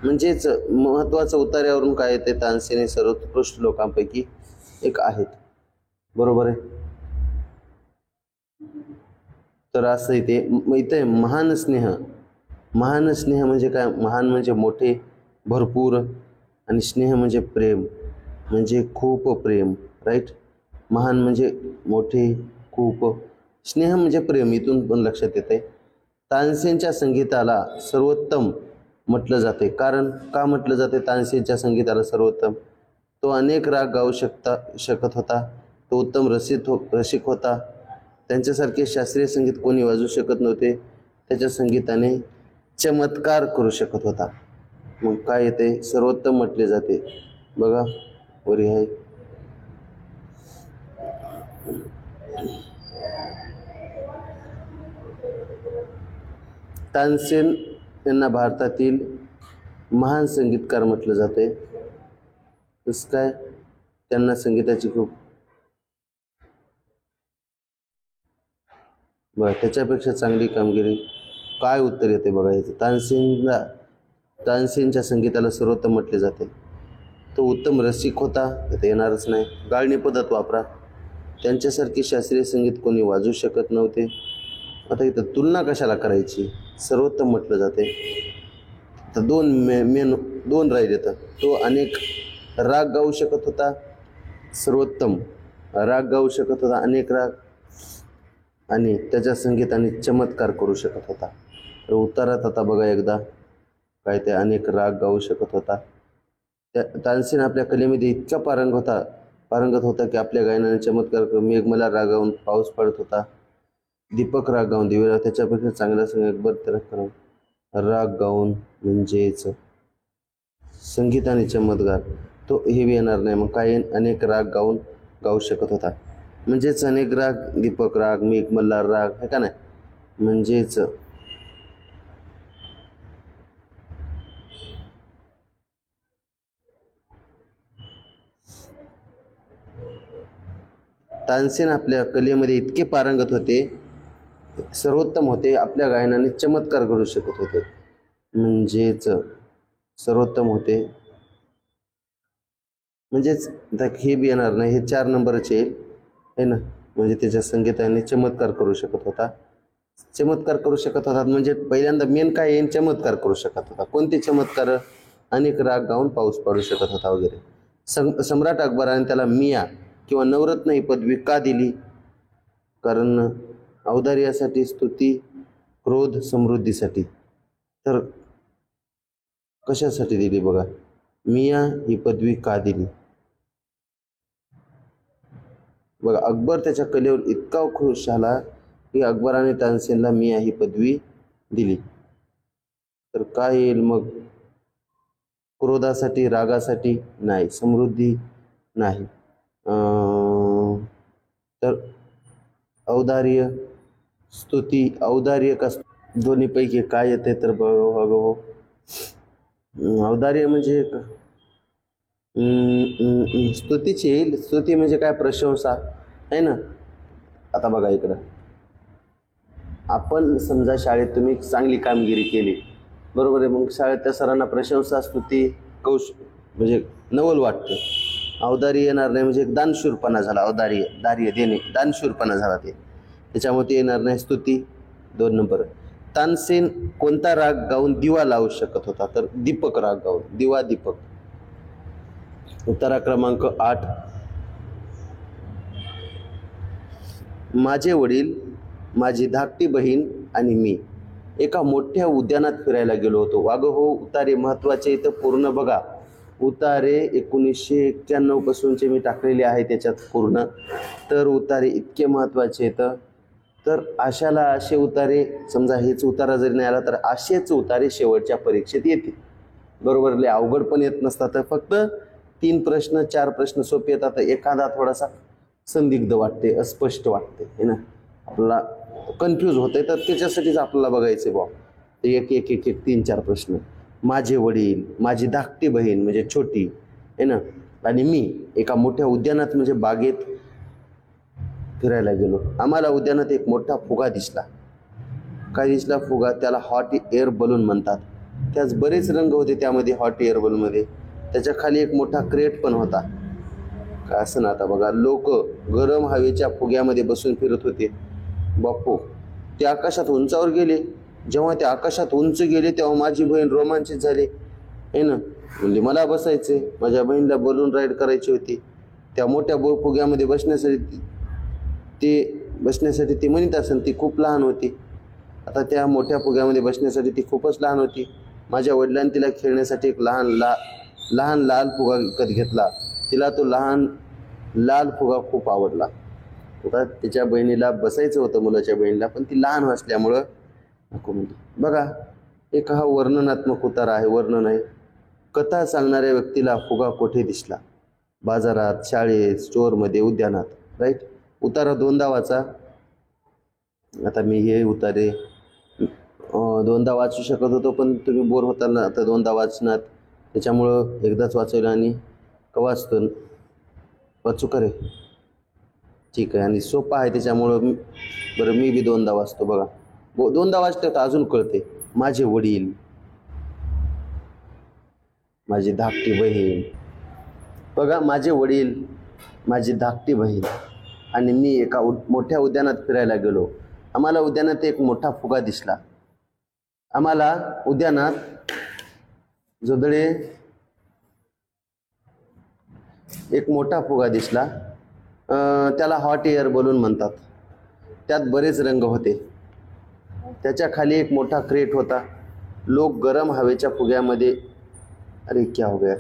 म्हणजेच महत्त्वाचं उतार्यावरून काय येते? तानसेन हे सर्वोत्कृष्ट लोकांपैकी एक आहेत, बरोबर आहे. तर असं इथे महान स्नेह. महान स्नेह म्हणजे काय? महान म्हणजे मोठे, भरपूर, आणि स्नेह म्हणजे प्रेम, म्हणजे खूप प्रेम, राईट. महान म्हणजे मोठे, खूप, स्नेह म्हणजे प्रेम. इथून पण लक्षात येते तानसेनच्या संगीताला सर्वोत्तम म्हटलं जाते. कारण का म्हटलं जाते तानसेनच्या संगीताला सर्वोत्तम? तो अनेक राग गाऊ शकत होता. तो उत्तम रसिक होता. त्यांच्यासारखे शास्त्रीय संगीत कोणी वाजवू शकत नव्हते. त्याच्या संगीताने चमत्कार करू शकत होता. मग काय येते? सर्वोत्तम म्हटले जाते. बघा वरी आहे. तानसेन यांना भारतातील महान संगीतकार म्हटलं जाते. कसं काय? त्यांना संगीताची खूप त्याच्यापेक्षा चांगली कामगिरी. काय उत्तर येते बघा याचं? तानसेनच्या संगीताला सर्वोत्तम म्हटले जाते. तो उत्तम रसिक होता. ते येणारच नाही. गाळणी पद्धत वापरा. त्यांच्यासारखे शास्त्रीय संगीत कोणी वाजवू शकत नव्हते. आता इथं तुलना कशाला करायची? सर्वोत्तम म्हटलं जाते. तर दोन राहील येतं. तो अनेक राग गाऊ शकत होता. सर्वोत्तम राग गाऊ शकत होता, अनेक राग, आणि त्याच्या संगीताने चमत्कार करू शकत होता. तर उत्तरात आता बघा एकदा काय ते अनेक राग गाऊ शकत होता. तानसेन आपल्या कलेमध्ये इतका पारंगत होता की आपल्या गायनाने चमत्कार मेघमल्हार राग गाऊन पाऊस पडत होता. दीपक राग गाऊन दिवेला त्याच्यापेक्षा चांगला राग गाऊन म्हणजेच संगीताने चमत्कार. तो हे बी येणार नाही. मग काय? अनेक राग गाऊ शकत होता. म्हणजेच अनेक राग, दीपक राग, मेघमल्हार राग, है का नाही? म्हणजेच तानसेन आपल्या कलेमध्ये इतके पारंगत होते, सर्वोत्तम होते, आपल्या गायनाने चमत्कार करू शकत होते. म्हणजेच सर्वोत्तम होते. म्हणजेच हे बी येणार नाही. हे 4 नंबरचे येईल, है ना? म्हणजे त्याच्या संगीताने चमत्कार करू शकत होता. चमत्कार करू शकत होता म्हणजे पहिल्यांदा मेन काय येईल? चमत्कार करू शकत होता. कोणते चमत्कार? अनेक राग गाऊन पाऊस पडू शकत होता वगैरे. सम्राट अकबराने त्याला मिया किंवा नवरत्न ही पदवी का दिली? कारण औदार्यासाठी, स्तुती, क्रोध, समृद्धीसाठी. तर कशासाठी दिली बघा? मिया ही पदवी का दिली? बघा, अकबर त्याच्या कलेवर इतका खुश झाला की अकबराने तानसेनला मिया ही पदवी दिली. तर काय येईल मग? क्रोधासाठी, रागासाठी नाही, समृद्धी नाही, तर औदार्य, स्तुती, औदार्य का दोन्हीपैकी काय येते? तर बघ, औदार्य म्हणजे स्तुतीची येईल. स्तुती म्हणजे काय? प्रशंसा, आहे ना? आता बघा इकडं, आपण समजा शाळेत तुम्ही चांगली कामगिरी केली, बरोबर आहे. मग शाळेत त्या सरांना प्रशंसा, स्तुती, म्हणजे नवल वाटतं. औदार्य येणार नाही. म्हणजे दानशूरपणा झाला. दार्य देणे, दानशूरपणा झाला. त्याच्यामुळे ते येणार नाही. स्तुती 2 नंबर. तानसेन कोणता राग गाऊन दिवा लावू शकत होता? तर दीपक राग गाऊन. दिवा, दीपक. उत्तरा क्रमांक 8. माझे वडील, माझी धाकटी बहीण आणि मी एका मोठ्या उद्यानात फिरायला गेलो होतो. वागं हो, उतारे महत्वाचे इथं पूर्ण बघा. उतारे 1991 पासूनचे मी टाकलेले आहे त्याच्यात पूर्ण. तर उतारे इतके महत्वाचे येतं. तर अशाला असे उतारे, समजा हेच उतारा जरी नाही आला तर असेच उतारे शेवटच्या परीक्षेत येतील, बरोबर. लय अवघड पण येत नसतात. तर फक्त 3 प्रश्न 4 प्रश्न सोपे येतात. एखादा थोडासा संदिग्ध वाटते, अस्पष्ट वाटते, है ना, आपल्याला कन्फ्यूज होते. तर त्याच्यासाठीच आपल्याला बघायचे बा. तर एक 3-4 प्रश्न. माझे वडील, माझी धाकटी बहीण म्हणजे छोटी, है ना, आणि मी एका मोठ्या उद्यानात म्हणजे बागेत फिरायला गेलो. आम्हाला उद्यानात एक मोठा फुगा दिसला. काय दिसला? फुगा. त्याला हॉट एअर बलून म्हणतात. त्याच बरेच रंग होते त्यामध्ये, हॉट एअर बलूनमध्ये. त्याच्या खाली एक मोठा क्रेट पण होता. काय असं ना, आता बघा, लोक गरम हवेच्या फुग्यामध्ये बसून फिरत होते. बाप्पो, ते आकाशात उंचावर गेले. जेव्हा ते आकाशात उंच गेले तेव्हा माझी बहीण रोमांचित झाली, है ना. म्हणजे मला बसायचे, माझ्या बहिणीला बलून राईड करायची होती. त्या मोठ्या फुग्यामध्ये बसण्यासाठी ती म्हणत असेल ती खूप लहान होती. आता त्या मोठ्या फुग्यामध्ये बसण्यासाठी ती खूपच लहान होती. माझ्या वडिलांनी तिला खेळण्यासाठी एक लहान लाल फुगा विकत घेतला. तिला तो लहान लाल फुगा खूप आवडला. आता तिच्या बहिणीला बसायचं होतं, मुलाच्या बहिणीला, पण ती लहान असल्यामुळं नको म्हणते. बघा, एक हा वर्णनात्मक उतारा आहे, वर्णन आहे. कथा सांगणाऱ्या व्यक्तीला फुगा कोठे दिसला? बाजारात, शाळेत, स्टोअरमध्ये, उद्यानात. राईट. उतारा दोनदा वाचा. आता मी हे उतारे दोनदा वाचू शकत होतो, पण तुम्ही बोर होता ना, आता दोनदा वाचणार. त्याच्यामुळं एकदाच वाचवलं आणि वाचतो. वाचू करे, ठीक आहे. आणि सोपा आहे त्याच्यामुळं मी बी दोनदा वाचतो. बघा, दोनदा वाचतो तर अजून कळते. माझे वडील, माझी धाकटी बहीण. बघा, माझे वडील, माझी धाकटी बहीण आणि मी एका मोठ्या उद्यानात फिरायला गेलो. आम्हाला उद्यानात एक मोठा फुगा दिसला. आम्हाला उद्यानात जोदळे एक मोठा फुगा दिसला. त्याला हॉट एअर बलून म्हणतात. त्यात बरेच रंग होते. त्याच्या खाली एक मोठा क्रेट होता. लोक गरम हवेच्या फुग्यामध्ये अरे क्या हो गया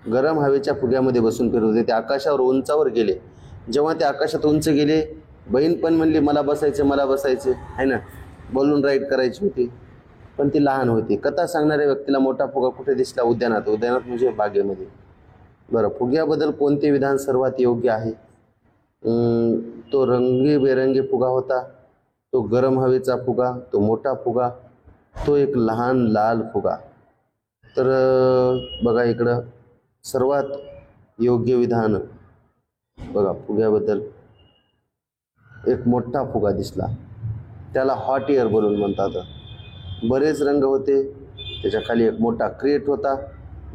गरम हवेच्या फुग्यामध्ये बसून फिरत होते. ते आकाशावर उंचावर गेले. जेव्हा ते आकाशात उंच गेले, बहीण पण म्हणली मला बसायचे आहे ना, बलून राईड करायची होती, पण ती लहान होती. कथा सांगणाऱ्या व्यक्तीला मोठा फुगा कुठे दिसला? उद्यानात म्हणजे बागेमध्ये. बरं, फुग्याबद्दल कोणते विधान सर्वात योग्य आहे? तो रंगीबेरंगी फुगा होता, तो गरम हवेचा फुगा, तो मोठा फुगा, तो एक लहान लाल फुगा. तर बघा, इकडं सर्वात योग्य विधान बघा, फुग्याबद्दल एक मोठा फुगा दिसला, त्याला हॉट एअर बलून म्हणतात. बरेच रंग होते. त्याच्या खाली एक मोठा क्रेट होता.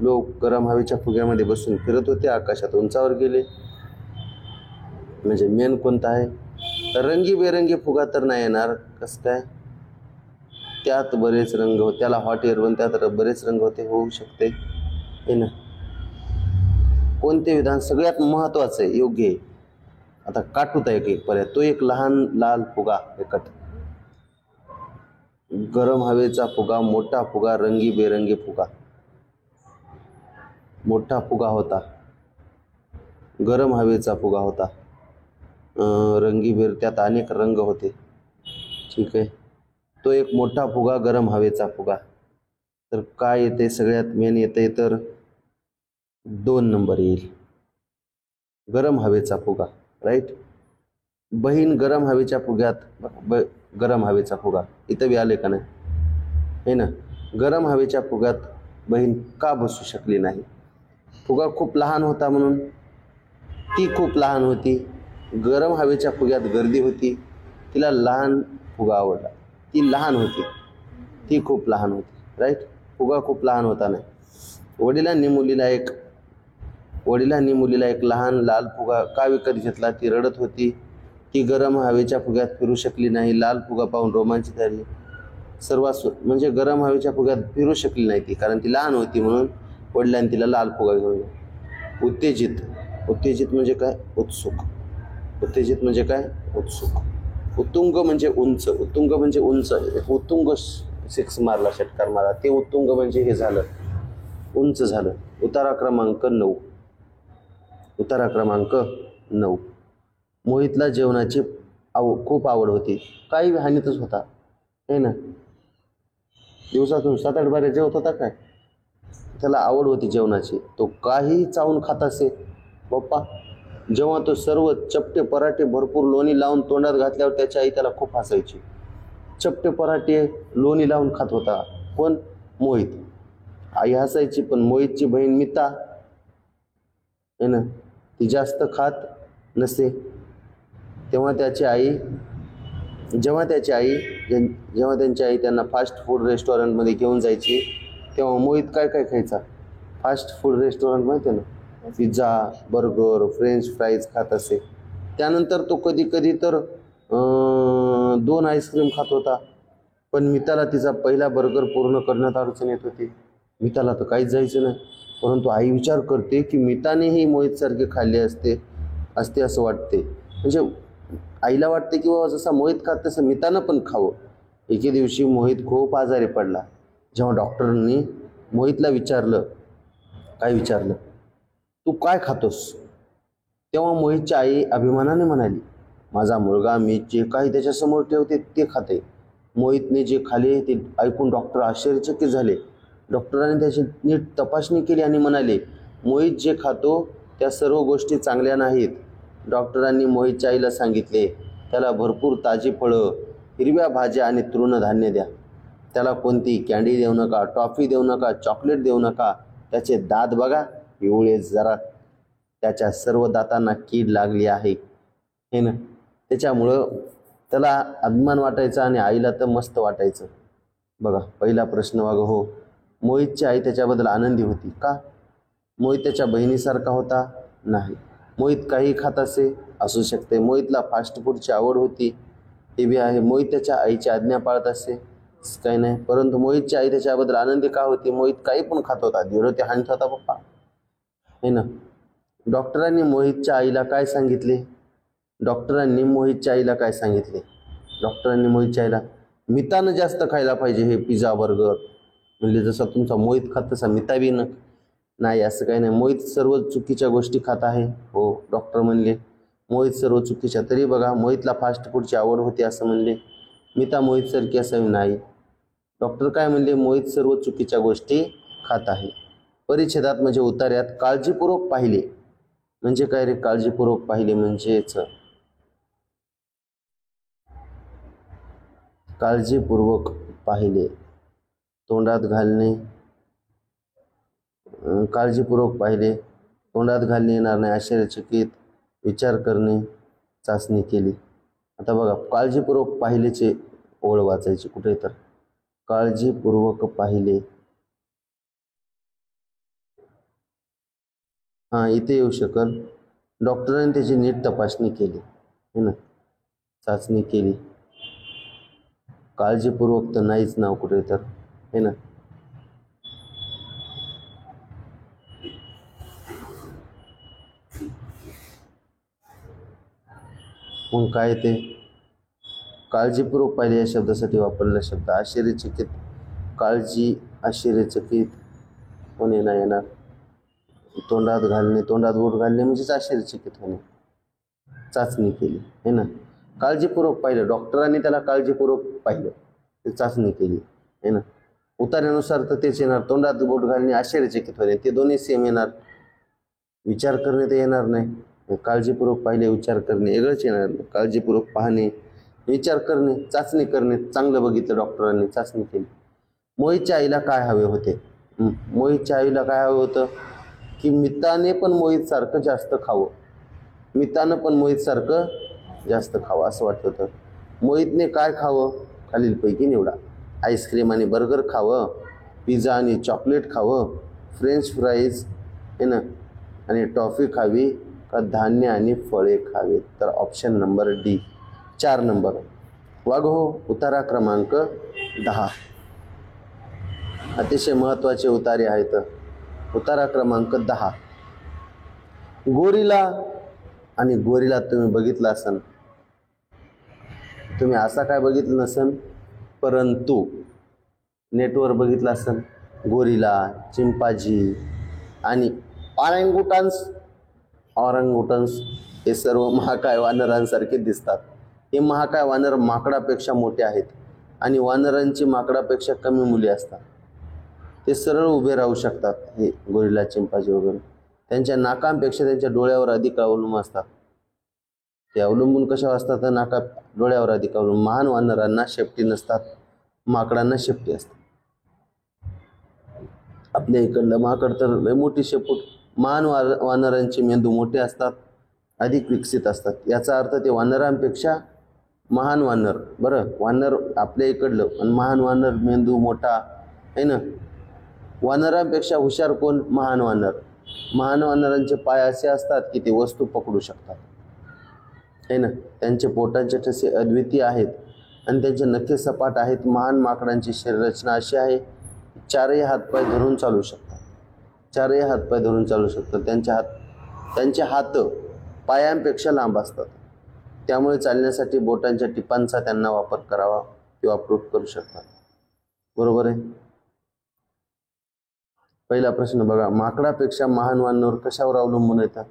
लोक गरम हवेच्या फुग्यामध्ये बसून फिरत होते. आकाशात उंचावर गेले. म्हणजे मेन कोणता आहे? तर रंगीबेरंगी फुगा तर नाही येणार. कसं काय? त्यात बरेच रंग होते. त्याला हॉट एअर पण त्यात बरेच रंग होते. होऊ शकते हे ना. कोणते विधान सगळ्यात महत्वाचं आहे, योग्य आहे? आता काटूत आहे एक पर्याय. तो एक लहान लाल फुगा. एकट गरम हवेचा फुगा, मोठा फुगा, रंगीबेरंगी फुगा. मोठा फुगा होता, गरम हवेचा फुगा होता, त्यात अनेक रंग होते. ठीक आहे. तो एक मोठा फुगा, गरम हवेचा फुगा. तर काय येते? सगळ्यात मेन येते तर 2 नंबर येईल, गरम हवेचा फुगा. राईट. बहीण गरम हवेच्या फुग्यात गरम हवेचा फुगा इथं बी आले का नाही? हे ना. गरम हवेच्या फुग्यात बहीण का बसू शकली नाही? फुगा खूप लहान होता म्हणून. ती खूप लहान होती. गरम हवेच्या फुग्यात गर्दी होती. तिला लहान फुगा आवडला. ती लहान होती, ती खूप लहान होती. राईट. फुगा खूप लहान होता नाही. वडिलांनी मुलीला एक लहान लाल फुगा का विकत घेतला? ती रडत होती. ती गरम हवेच्या फुग्यात फिरू शकली नाही. लाल फुगा पाहून रोमांचित झाली. म्हणजे गरम हवेच्या फुग्यात फिरू शकली नाही ती, कारण ती लहान होती म्हणून वडिलांनी तिला लाल फुगा घेऊन. उत्तेजित म्हणजे काय? उत्सुक. उत्तुंग म्हणजे उंच. उत्तुंग म्हणजे उंच. उत्तुंग 6 मारला, षटकार मारला. ते उत्तुंग म्हणजे हे झालं, उंच झालं. उतारा क्रमांक 9. मोहितला जेवणाची खूप आवड होती. काही हानीतच होता हे ना. दिवसातून 7-8 बारे जेवत होता काय? त्याला आवड होती जेवणाची. तो काही चावून खात असे. पप्पा जेव्हा तो सर्व चपटे पराठे भरपूर लोणी लावून तोंडात घातल्यावर त्याची आई त्याला खूप हसायची. चपटे पराठे लोणी लावून खात होता कोण? मोहित. आई हसायची, पण मोहितची बहीण मिता आहे ना, ती जास्त खात नसे. जेव्हा त्यांची आई त्यांना फास्ट फूड रेस्टॉरंटमध्ये घेऊन जायची, तेव्हा मोहित काय खायचा? फास्ट फूड रेस्टॉरंट माहिती आहे ना, पिझ्झा, बर्गर, फ्रेंच फ्राईज खात असे. त्यानंतर तो कधी तर 2 आईस्क्रीम खात होता. पण मिताला तिचा पहिला बर्गर पूर्ण करण्यात अडचण येत होती. मिताला तर काहीच जायचं नाही. परंतु आई विचार करते की मितानेही मोहितसारखे खाल्ले असते असं वाटते. म्हणजे आईला वाटते की बाबा जसा मोहित खात तसं मितानं पण खावं. एके दिवशी मोहित खूप आजारी पडला. जेव्हा डॉक्टरांनी मोहितला विचारलं, काय विचारलं, तू काय खातोस, तेव्हा मोहितची आई अभिमानाने म्हणाली, माझा मुलगा मी जे काही त्याच्यासमोर ठेवते ते खाते. मोहितने जे खाले ते ऐकून डॉक्टर आश्चर्यचकित झाले. डॉक्टरांनी त्याची नीट तपासणी केली आणि म्हणाले, मोहित जे खातो त्या सर्व गोष्टी चांगल्या नाहीत. डॉक्टरांनी मोहितच्या आईला सांगितले, त्याला भरपूर ताजी फळं, हिरव्या भाज्या आणि तृणधान्य द्या. त्याला कोणती कॅन्डी देऊ नका, टॉफी देऊ नका, चॉकलेट देऊ नका. त्याचे दात बघा, पिवळे जरा, त्याच्या सर्व दातांना कीड लागली आहे हे ना. त्याच्यामुळं त्याला अभिमान वाटायचा आणि आईला तर मस्त वाटायचं. बघा, पहिला प्रश्न बघा. हो, मोहितची आई त्याच्याबद्दल आनंदी होती का? मोहित त्याच्या बहिणीसारखा होता? नाही. मोहित काही खात असू शकते. मोहितला फास्ट फूडची आवड होती, ते बी आहे. मोहित त्याच्या आईची आज्ञा पाळत असे, काही नाही. परंतु मोहितची आई त्याच्याबद्दल आनंदी का होती? मोहित काही पण खात होता, धीरो ते हाणत होता पप्पा हे ना. डॉक्टरांनी मोहितच्या आईला काय सांगितले? डॉक्टरांनी मोहितच्या आईला काय सांगितले? डॉक्टरांनी मोहितच्या आईला मितानं जास्त खायला पाहिजे, हे पिझ्झा बर्गर. म्हणजे जसा तुमचा मोहित खात तसा मिता बी नाही, असं काही नाही. मोहित सर्व चुकीच्या गोष्टी खात आहे. हो, डॉक्टर म्हणले मोहित सर्व चुकीच्या. तरी बघा, मोहितला फास्ट फूडची आवड होती असं म्हणले. मिता मोहित सारखी असावी? नाही. डॉक्टर काय म्हणले? मोहित सर्व चुकीच्या गोष्टी खात आहे. परिच्छेदात म्हणजे उतार्यात काळजीपूर्वक पाहिले म्हणजे काय रे? काळजीपूर्वक पाहिले म्हणजेच काळजीपूर्वक पाहिले, तोंडात घालणे, काळजीपूर्वक पाहिले, तोंडात घालणे येणार नाही, आश्चर्यचकित, विचार करणे, चाचणी केली. आता बघा, काळजीपूर्वक पाहिलेचे ओळ वाचायची कुठे तर, काळजीपूर्वक पाहिले. हां, इथे येऊ शकल. डॉक्टरांनी त्याची नीट तपासणी केली है ना, चाचणी केली. काळजीपूर्वक तर नाहीच नाव कुठे तर है ना. मग काय ते काळजीपूर्वक पाहिले या शब्दासाठी वापरलेला शब्द आश्चर्यचकित. काळजी, आश्चर्यचकित होणे नाही येणार. तोंडात घालणे, तोंडात बोट घालणे म्हणजेच आश्चर्यचकित होणे. चाचणी केली है ना. काळजीपूर्वक पाहिलं, डॉक्टरांनी त्याला काळजीपूर्वक पाहिलं, ते चाचणी केली है ना. उतार्यानुसार तर तेच येणार. तोंडात बोट घालणे, आश्चर्यचकित होणे, ते दोन्ही सेम येणार. विचार करणे ते येणार नाही. काळजीपूर्वक पाहिले, विचार करणे वेगळंच येणार. काळजीपूर्वक पाहणे, विचार करणे, चाचणी करणे. चांगलं बघितलं डॉक्टरांनी, चाचणी केली. मोहितच्या आईला काय हवे होते? मोहितच्या आईला काय हवं होतं की मिताने पण मोहित सारखं जास्त खावं. मितानं पण मोहित सारखं जास्त खावं असं वाटत होतं. मोहितने काय खावं? खालीलपैकी निवडा. आईस्क्रीम आणि बर्गर खावं, पिझ्झा आणि चॉकलेट खावं, फ्रेंच फ्राईज है ना आणि टॉफी खावी, का धान्य आणि फळे खावे? तर ऑप्शन नंबर डी, 4 नंबर. वाघ हो, उतारा क्रमांक 10. अतिशय महत्त्वाचे उतारे आहेत. उतारा क्रमांक 10, गोरिला. आणि गोरिला तुम्ही बघितला असन, तुम्ही असा काय बघितलं नसन, परंतु नेटवर बघितला असन. गोरिला, चिंपाजी आणि ऑरंगुटन्स हे सर्व महाकाय वानरांसारखे दिसतात. हे महाकाय वानर माकडापेक्षा मोठे आहेत आणि वानरांची माकडापेक्षा कमी मुले असतात. ते सरळ उभे राहू शकतात, हे गोरिला, चिंपाजी वगैरे. त्यांच्या नाकांपेक्षा त्यांच्या डोळ्यावर अधिक अवलंबून असतात. ते अवलंबून कशावर असतात? तर डोळ्यावर अधिक अवलंबून. महान वानरांना शेपटी नसतात, माकडांना शेपटी असतात. आपल्या इकडलं माकड तर लय मोठी शेपूट. महान वानरांचे मेंदू मोठे असतात, अधिक विकसित असतात. याचा अर्थ ते वानरांपेक्षा महान वानर. बरं, वानर आपल्या इकडलं, पण महान वानर मेंदू मोठा आहे ना. वानरांपेक्षा हुशार कोण? महान वानर. महान वानरांचे पाय असे असतात की ते वस्तू पकडू शकतात है ना. त्यांचे पोटांचे ठसे अद्वितीय आहेत आणि त्यांचे नखे सपाट आहेत. महान माकडांची शरीररचना अशी आहे, चारही हातपाय धरून चालू शकतात. चारही हातपाय धरून चालू शकतात. त्यांचे हात पायांपेक्षा लांब असतात. त्यामुळे चालण्यासाठी बोटांच्या टिपांचा त्यांना वापर करावा किंवा प्रूफ करू शकतात. बरोबर आहे. पहिला प्रश्न बघा, माकडापेक्षा महान वानर कशावर अवलंबून येतात?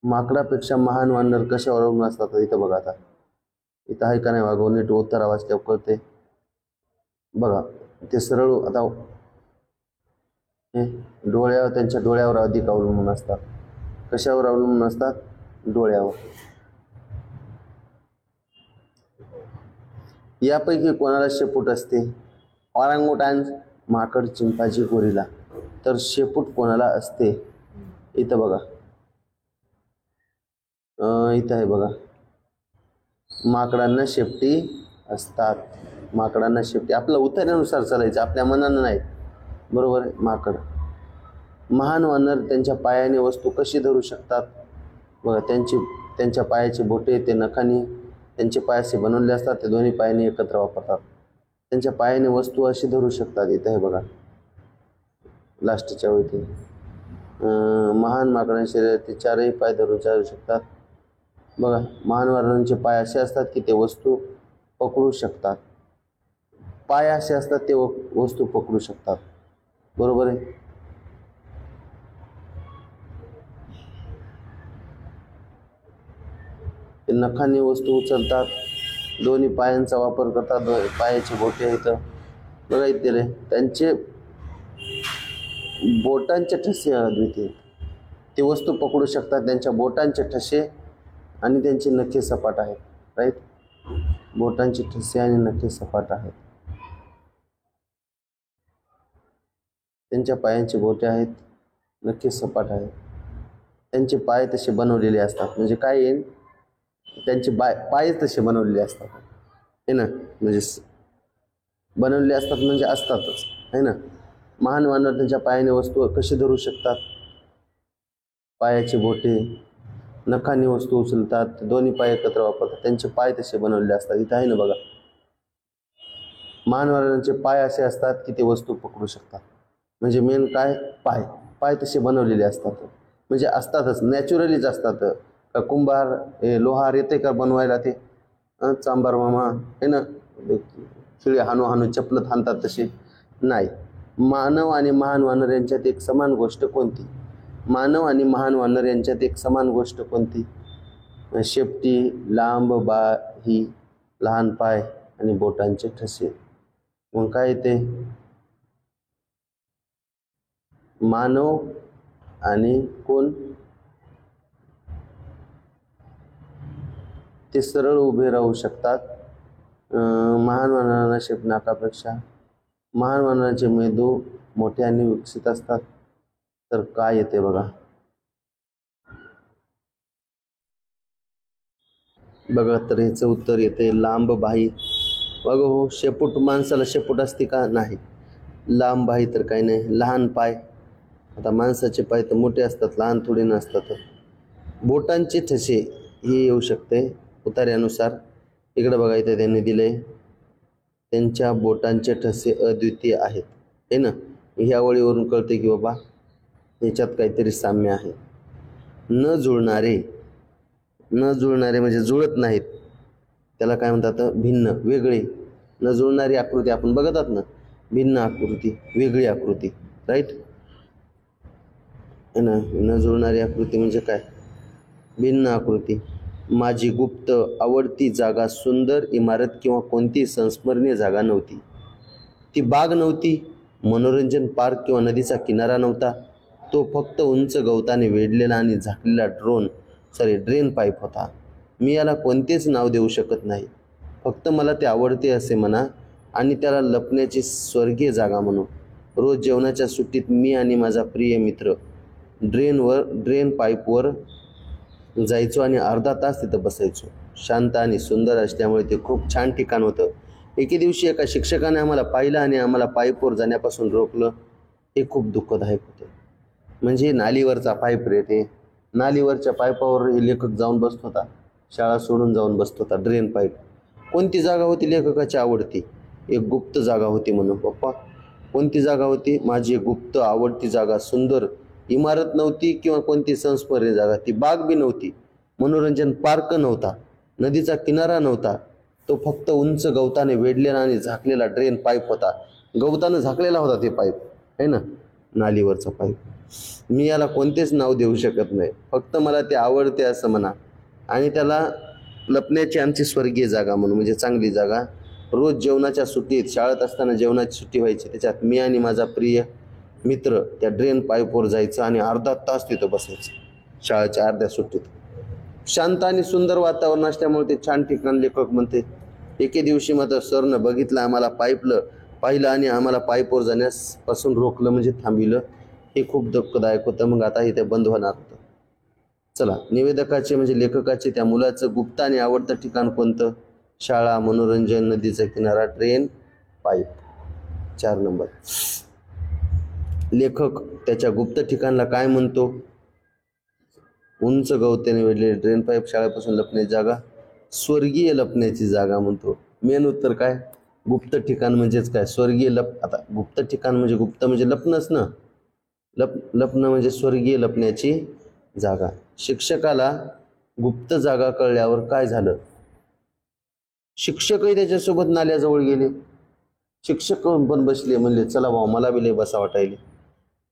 माकडापेक्षा महान वानर कशावर अवलंबून असतात? इथं बघा, आता इथं आहे का नाही वागव, नीट उत्तर वाचल्यावर कळते. बघा ते सरळ आता डोळ्यावर, त्यांच्या डोळ्यावर अधिक अवलंबून असतात. कशावर अवलंबून असतात? डोळ्यावर. यापैकी कोणाला शेपूट असते? ऑरंगुटान, माकड, चिंपांझी, गोरिला. तर शेपूट कोणाला असते? इथं बघा, इथं आहे बघा, माकडांना शेपटी असतात. माकडांना शेपटी. आपल्या उत्तरानुसार चालायचं, आपल्या मनानं नाही. बरोबर आहे. माकड. महान वानर त्यांच्या पायाने वस्तू कशी धरू शकतात? बघा, त्यांच्या पायाची बोटे ते नखांनी, त्यांचे पाय असे बनवले असतात, ते दोन्ही पायाने एकत्र वापरतात. त्यांच्या पायाने वस्तू अशी धरू शकतात. इथं आहे बघा, लास्टच्या वेळी महान माकडांच्या शरीरात ते चारही पाय धरून चालू शकतात. बघा, महान वानरांचे पाय असे असतात की ते वस्तू पकडू शकतात. पाय असे असतात ते वस्तू पकडू शकतात. बरोबर आहे. ते नखांनी वस्तू उचलतात, दोन्ही पायांचा वापर करतात, पायाची बोटे आहेत बघा इथे, त्यांचे बोटांचे ठसे अद्वितीय. ते वस्तू पकडू शकतात. त्यांच्या बोटांचे ठसे आणि त्यांचे नखे सपाट आहेत. राईट. बोटांचे ठसे आणि नखे सपाट आहेत. त्यांच्या पायांचे बोटे आहेत, नखे सपाट आहेत. त्यांचे पाय तसे बनवलेले असतात. म्हणजे काय येईल, त्यांचे पाय तसे बनवलेले असतात है ना, म्हणजे बनवलेले असतात म्हणजे असतातच है ना. महान वानर त्यांच्या पायाने वस्तू कशी धरू शकतात? पायाची बोटे, नखांनी वस्तू उचलतात, दोन्ही पाय एकत्र वापरतात, त्यांचे पाय तसे बनवलेले असतात. इथं आहे ना बघा, महान वानरांचे पाय असे असतात की ते वस्तू पकडू शकतात. म्हणजे मेन काय, पाय तसे बनवलेले असतात, म्हणजे असतातच, नॅचरलीच असतात. का कुंभार लोहार येते का बनवायला? ते चांबार मामा आहे ना, खिळे हानू चपलत हाणतात तसे नाही. मानव आणि महान वानर यांच्यात एक समान गोष्ट कोणती? मानव आणि महान वानर यांच्यात एक समान गोष्ट कोणती? शेपटी, लांब बाही, लहान पाय आणि बोटांचे ठसे. मग काय ते मानव आणि कोण? ते सरळ उभे राहू शकतात. महान वानरांना शेप नाकापेक्षा, महान वानरांचे मेंदू मोठे आणि विकसित असतात. तर काय येते बघा, तर ह्याचं उत्तर येते लांब बाही. बघा हो, शेपूट, माणसाला शेपूट असते का? नाही. लांब बाही तर काही नाही. लहान पाय, आता माणसाचे पाय तर मोठे असतात, लहान थोडे नसतात. बोटांचे ठसे हे येऊ शकते उतार्यानुसार. इकडे बघा, इथे त्यांनी दिले, त्यांच्या बोटांचे ठसे अद्वितीय आहेत हे ना. ह्या वळीवरून कळते की बाबा याच्यात काहीतरी साम्य आहे. न जुळणारे म्हणजे जुळत नाहीत, त्याला काय म्हणतात? भिन्न, वेगळे. न जुळणारी आकृती आपण बघतात ना, भिन्न आकृती, वेगळी आकृती. राईट है ना. न जुळणारी आकृती म्हणजे काय? भिन्न आकृती. माझी गुप्त आवडती जागा सुंदर इमारत किंवा कोणती संस्मरणीय जागा नव्हती. ती बाग नव्हती, मनोरंजन पार्क किंवा नदीचा किनारा नव्हता. तो फक्त उंच गवताने वेढलेला आणि झाकलेला ड्रेन पाईप होता. मी याला कोणतेच नाव देऊ शकत नाही. फक्त मला ते आवडते असे म्हणा आणि त्याला लपण्याची स्वर्गीय जागा म्हणू. रोज जेवणाच्या सुट्टीत मी आणि माझा प्रिय मित्र ड्रेन पाईपवर जायचो आणि अर्धा तास तिथं बसायचो. शांत आणि सुंदर असल्यामुळे ते खूप छान ठिकाण होतं. एके दिवशी एका शिक्षकाने आम्हाला पाहिलं आणि आम्हाला पाईपवर जाण्यापासून रोखलं. हे खूप दुःखदायक होते. म्हणजे नालीवरचा पाईप रे, ते नालीवरच्या पाईपावर लेखक जाऊन बसत होता, शाळा सोडून जाऊन बसत होता. ड्रेन पाईप कोणती जागा होती लेखकाची आवडती? एक गुप्त जागा होती म्हणून. पप्पा कोणती जागा होती? माझी एक गुप्त आवडती जागा. सुंदर इमारत नव्हती किंवा कोणती संस्मरणीय जागा, ती बाग बी नव्हती, मनोरंजन पार्क नव्हता, नदीचा किनारा नव्हता, तो फक्त उंच गवताने वेढलेला आणि झाकलेला ड्रेन पाईप होता. गवतानं झाकलेला होता ते पाईप, आहे ना, नालीवरचा पाईप. मी याला कोणतेच नाव देऊ शकत नाही, फक्त मला ते आवडते असं म्हणा. आणि त्याला लपण्याची आमची स्वर्गीय जागा म्हणून, म्हणजे चांगली जागा. रोज जेवणाच्या सुट्टीत, शाळेत असताना जेवणाची सुट्टी व्हायची, त्याच्यात मी आणि माझा प्रिय मित्र त्या ड्रेन पाईपवर जायचं आणि अर्धा तास तिथं बसायचं शाळेच्या अर्ध्या सुट्टीत. शांत आणि सुंदर वातावरण असल्यामुळे ते छान ठिकाण. लेखक म्हणते, एके दिवशी मात्र सरनं बघितलं, आम्हाला पाहिलं आणि आम्हाला पाईपवर जाण्यापासून रोखलं, म्हणजे थांबिलं. हे खूप दुःखदायक होतं. मग आता हे ते बंद होणार होतं. चला, निवेदकाचे म्हणजे लेखकाचे त्या मुलाचं गुप्त आणि आवडतं ठिकाण कोणतं? शाळा, मनोरंजन, नदीचा किनारा, ट्रेन, पाईप. 4 नंबर. लेखक त्याच्या गुप्त ठिकाणला काय म्हणतो? उंच गवताने वेढलेले ड्रेन पाईप, शाळेपासून लपण्याची जागा, स्वर्गीय लपण्याची जागा म्हणतो. मेन उत्तर काय? गुप्त ठिकाण म्हणजेच काय? स्वर्गीय आता गुप्त ठिकाण म्हणजे गुप्त म्हणजे लपणंच ना. लपणं म्हणजे स्वर्गीय लपण्याची जागा. शिक्षकाला गुप्त जागा कळल्यावर काय झालं? शिक्षकही त्याच्यासोबत नाल्याजवळ गेले. शिक्षक पण बसले, म्हणले चला भाऊ, मला बी लय बसा वाटायले.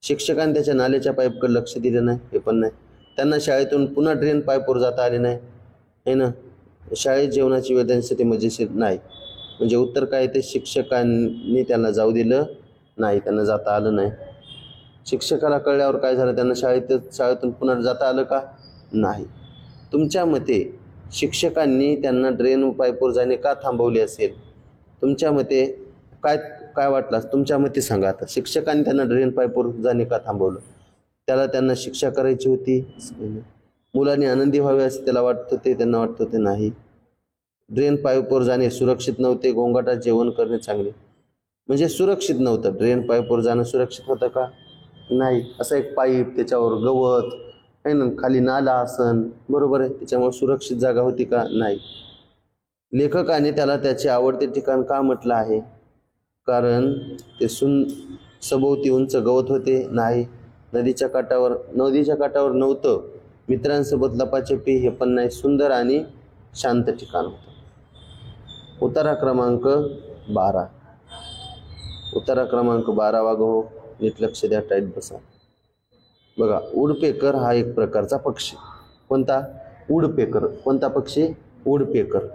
शिक्षकांनी त्याच्या नाल्याच्या पाईपकडे लक्ष दिलं नाही, हे पण नाही. त्यांना शाळेतून पुन्हा ड्रेन पाईपवर जाता आले नाही, है ना. शाळेत जेवणाची वेदनेसाठी मजेशीर नाही, म्हणजे उत्तर काय ते? शिक्षकांनी त्यांना जाऊ दिलं नाही, त्यांना जाता आलं नाही. शिक्षकाला कळल्यावर काय झालं? त्यांना शाळेतून पुन्हा जाता आलं का? नाही. तुमच्या मते शिक्षकांनी त्यांना ड्रेन पाईपवर जाणे का थांबवले असेल? तुमच्या मते काय वाटलं? तुमच्या मते सांगा. आता शिक्षकांनी त्यांना ड्रेन पाईपवर जाणे का थांबवलं? त्यांना शिक्षा करायची होती? मुलांनी आनंदी व्हावे असे त्यांना वाटत होते? नाही. ड्रेन पाईपवर जाणे सुरक्षित नव्हते, गोंगाटात जेवण करणे चांगले, म्हणजे सुरक्षित नव्हतं. ड्रेन पाईपवर जाणं सुरक्षित होतं का? नाही. असा एक पाईप, त्याच्यावर गवत आहे ना, खाली नाला असन, बरोबर आहे, त्याच्यामुळे सुरक्षित जागा होती का? नाही. लेखकाने त्याला त्याचे आवडते ठिकाण का म्हटलं आहे? कारण ते सभोवती उंच गवत होते? नाही. नदीच्या काठावर नव्हतं. मित्रांसोबत लपाछपी, हे पण नाही. सुंदर आणि शांत ठिकाण होतं. उतारा क्रमांक 12. उतारा क्रमांक 12 वागो, नीट लक्ष द्या, टाईट बसा. बघा, वुडपेकर हा एक प्रकारचा पक्षी. कोणता? वुडपेकर. कोणता पक्षी? वुडपेकर.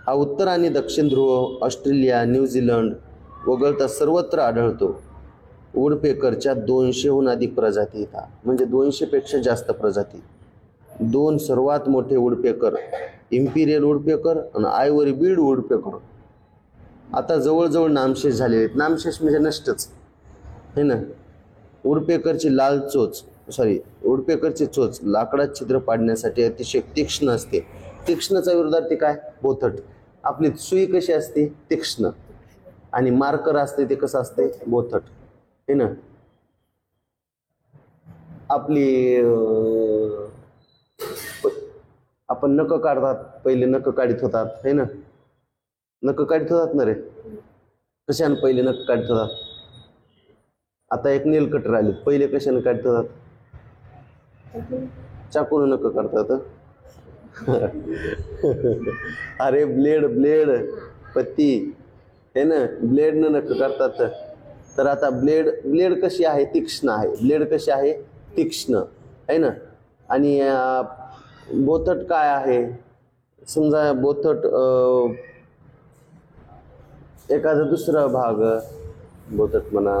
हा उत्तर आणि दक्षिण ध्रुव, ऑस्ट्रेलिया, न्यूझीलंड वगळता सर्वत्र आढळतो. वुडपेकरच्या 200हून अधिक प्रजाती येतात, म्हणजे 200 पेक्षा जास्त प्रजाती. 2 सर्वात मोठे वुडपेकर, इम्पिरियल वुडपेकर आणि आयव्हरी बीड वुडपेकर, आता जवळजवळ नामशेष झालेले आहेत. नामशेष म्हणजे नष्टच, है ना. वुडपेकरची चोच लाकडात छिद्र पाडण्यासाठी अतिशय तीक्ष्ण असते. तीक्ष्णचा विरोधार्थी काय? बोथट. आपली सुई कशी असते? तीक्ष्ण. आणि मार्कर असते ते कसं असते? बोथट, है ना. आपण नख काढतात, पहिले नख काढित होतात, है ना. नख काढित होतात ना रे, कशाने पहिले नख काढित होतात? आता एक नेल कटर आले, पहिले कशाने काढित होतात? चाकून नख काढतात. अरे ब्लेड पत्ती, है ना, ब्लेडनं नख काढतात. तर आता ब्लेड कशी आहे? तीक्ष्ण आहे. ब्लेड कशी आहे? तीक्ष्ण, है ना. आणि बोथट काय आहे? समजा बोथट एखादा दुसरा भाग, बोथट म्हणा,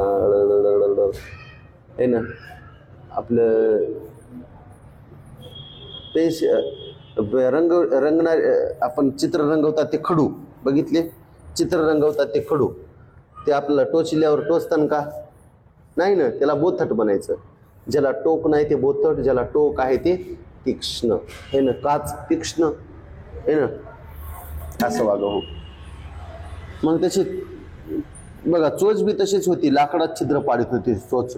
है ना, आपलं पेश रंगणार, आपण चित्र रंगवतात ते खडू, बघितले? चित्र रंगवतात ते खडू, ते आपल्याला टोचल्यावर टोचताना का? नाही ना, त्याला बोथट बनायचं. ज्याला टोक नाही ते बोथट, ज्याला टोक आहे ते तीक्ष्ण, है ना. काच तीक्ष्ण, है ना, असं वागव. मग त्याची बघा, चोच बी तशीच होती, लाकडात छिद्र पाडत होती चोच.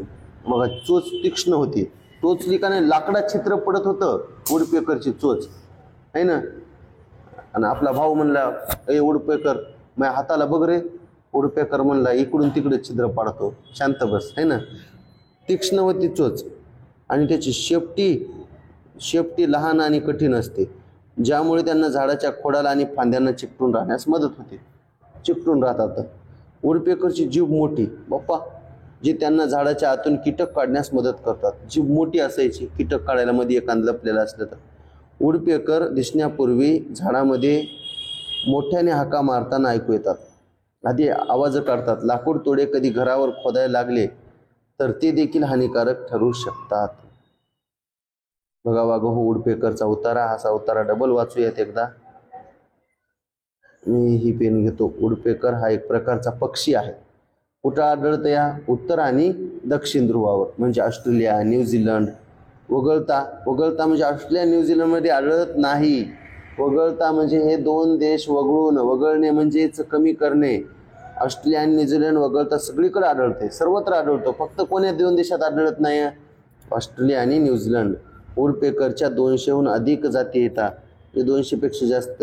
बघा, चोच तीक्ष्ण होती, टोचली का नाही लाकडात छिद्र पडत होतं वुडपेकरची चोच, है ना. आणि आपला भाऊ म्हणला, ए वुडपेकर, माझ्या हाताला बघ रे. वुडपेकर म्हणला, इकडून तिकडे छिद्र पाडतो, शांत बस, है ना. तीक्ष्ण होती चोच आणि त्याची शेपटी लहान आणि कठीण असते. ज्यामुळे त्यांना झाडाच्या खोडाला आणि फांद्यांना चिकटून राहण्यास मदत होते. चिकटून राहतात. वुडपेकरची जीभ मोठी बाप्पा, जी त्यांना झाडाच्या आतून कीटक काढण्यास मदत करतात. जीभ मोठी असायची, कीटक काढायला मध्ये एखादं लपलेलं असलं तर. वुडपेकर दिसण्यापूर्वी झाडामध्ये मोठ्याने हाका मारताना ऐकू येतात. आधी आवाज काढतात. लाकूड तोडे कधी घरावर खोदायला लागले तर ते देखील हानिकारक ठरू शकतात. बघा हो वुडपेकरचा उतारा. असा उतारा डबल वाचूयात एकदा. मी ही पेन घेतो. वुडपेकर हा एक प्रकारचा पक्षी आहे. कुठं आढळतं? या उत्तर आणि दक्षिण ध्रुवावर, म्हणजे ऑस्ट्रेलिया, न्यूझीलंड. वगळता म्हणजे ऑस्ट्रेलिया न्यूझीलंडमध्ये आढळत नाही. वगळता म्हणजे हे दोन देश वगळून. वगळणे म्हणजेच कमी करणे. ऑस्ट्रेलिया आणि न्यूझीलंड वगळता सगळीकडे आढळते, सर्वत्र आढळतो. फक्त कोण्या दोन देशात आढळत नाही? ऑस्ट्रेलिया आणि न्यूझीलंड. वुडपेकरच्या 200हून अधिक जाती येतात. हे 200पेक्षा जास्त.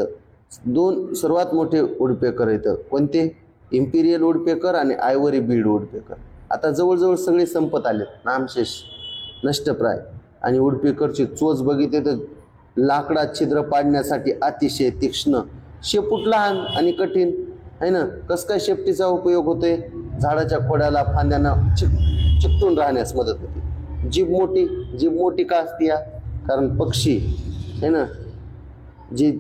दोन सर्वात मोठे वुडपेकर आहेत. कोणते? इम्पिरियल वुडपेकर आणि आयव्हरी बीड वुडपेकर. आता जवळजवळ सगळे संपत आले, नामशेष, नष्टप्राय. आणि वुडपेकरची चोच बघितली तर लाकडात छिद्र पाडण्यासाठी अतिशय तीक्ष्ण, शेपूट लहान आणि कठीण आहे ना. कसं काय शेपटीचा उपयोग होतोय? झाडाच्या खोडाला फांद्यांना चिकटून राहण्यास मदत होते. जीभ मोठी का असते? कारण पक्षी आहे ना, जी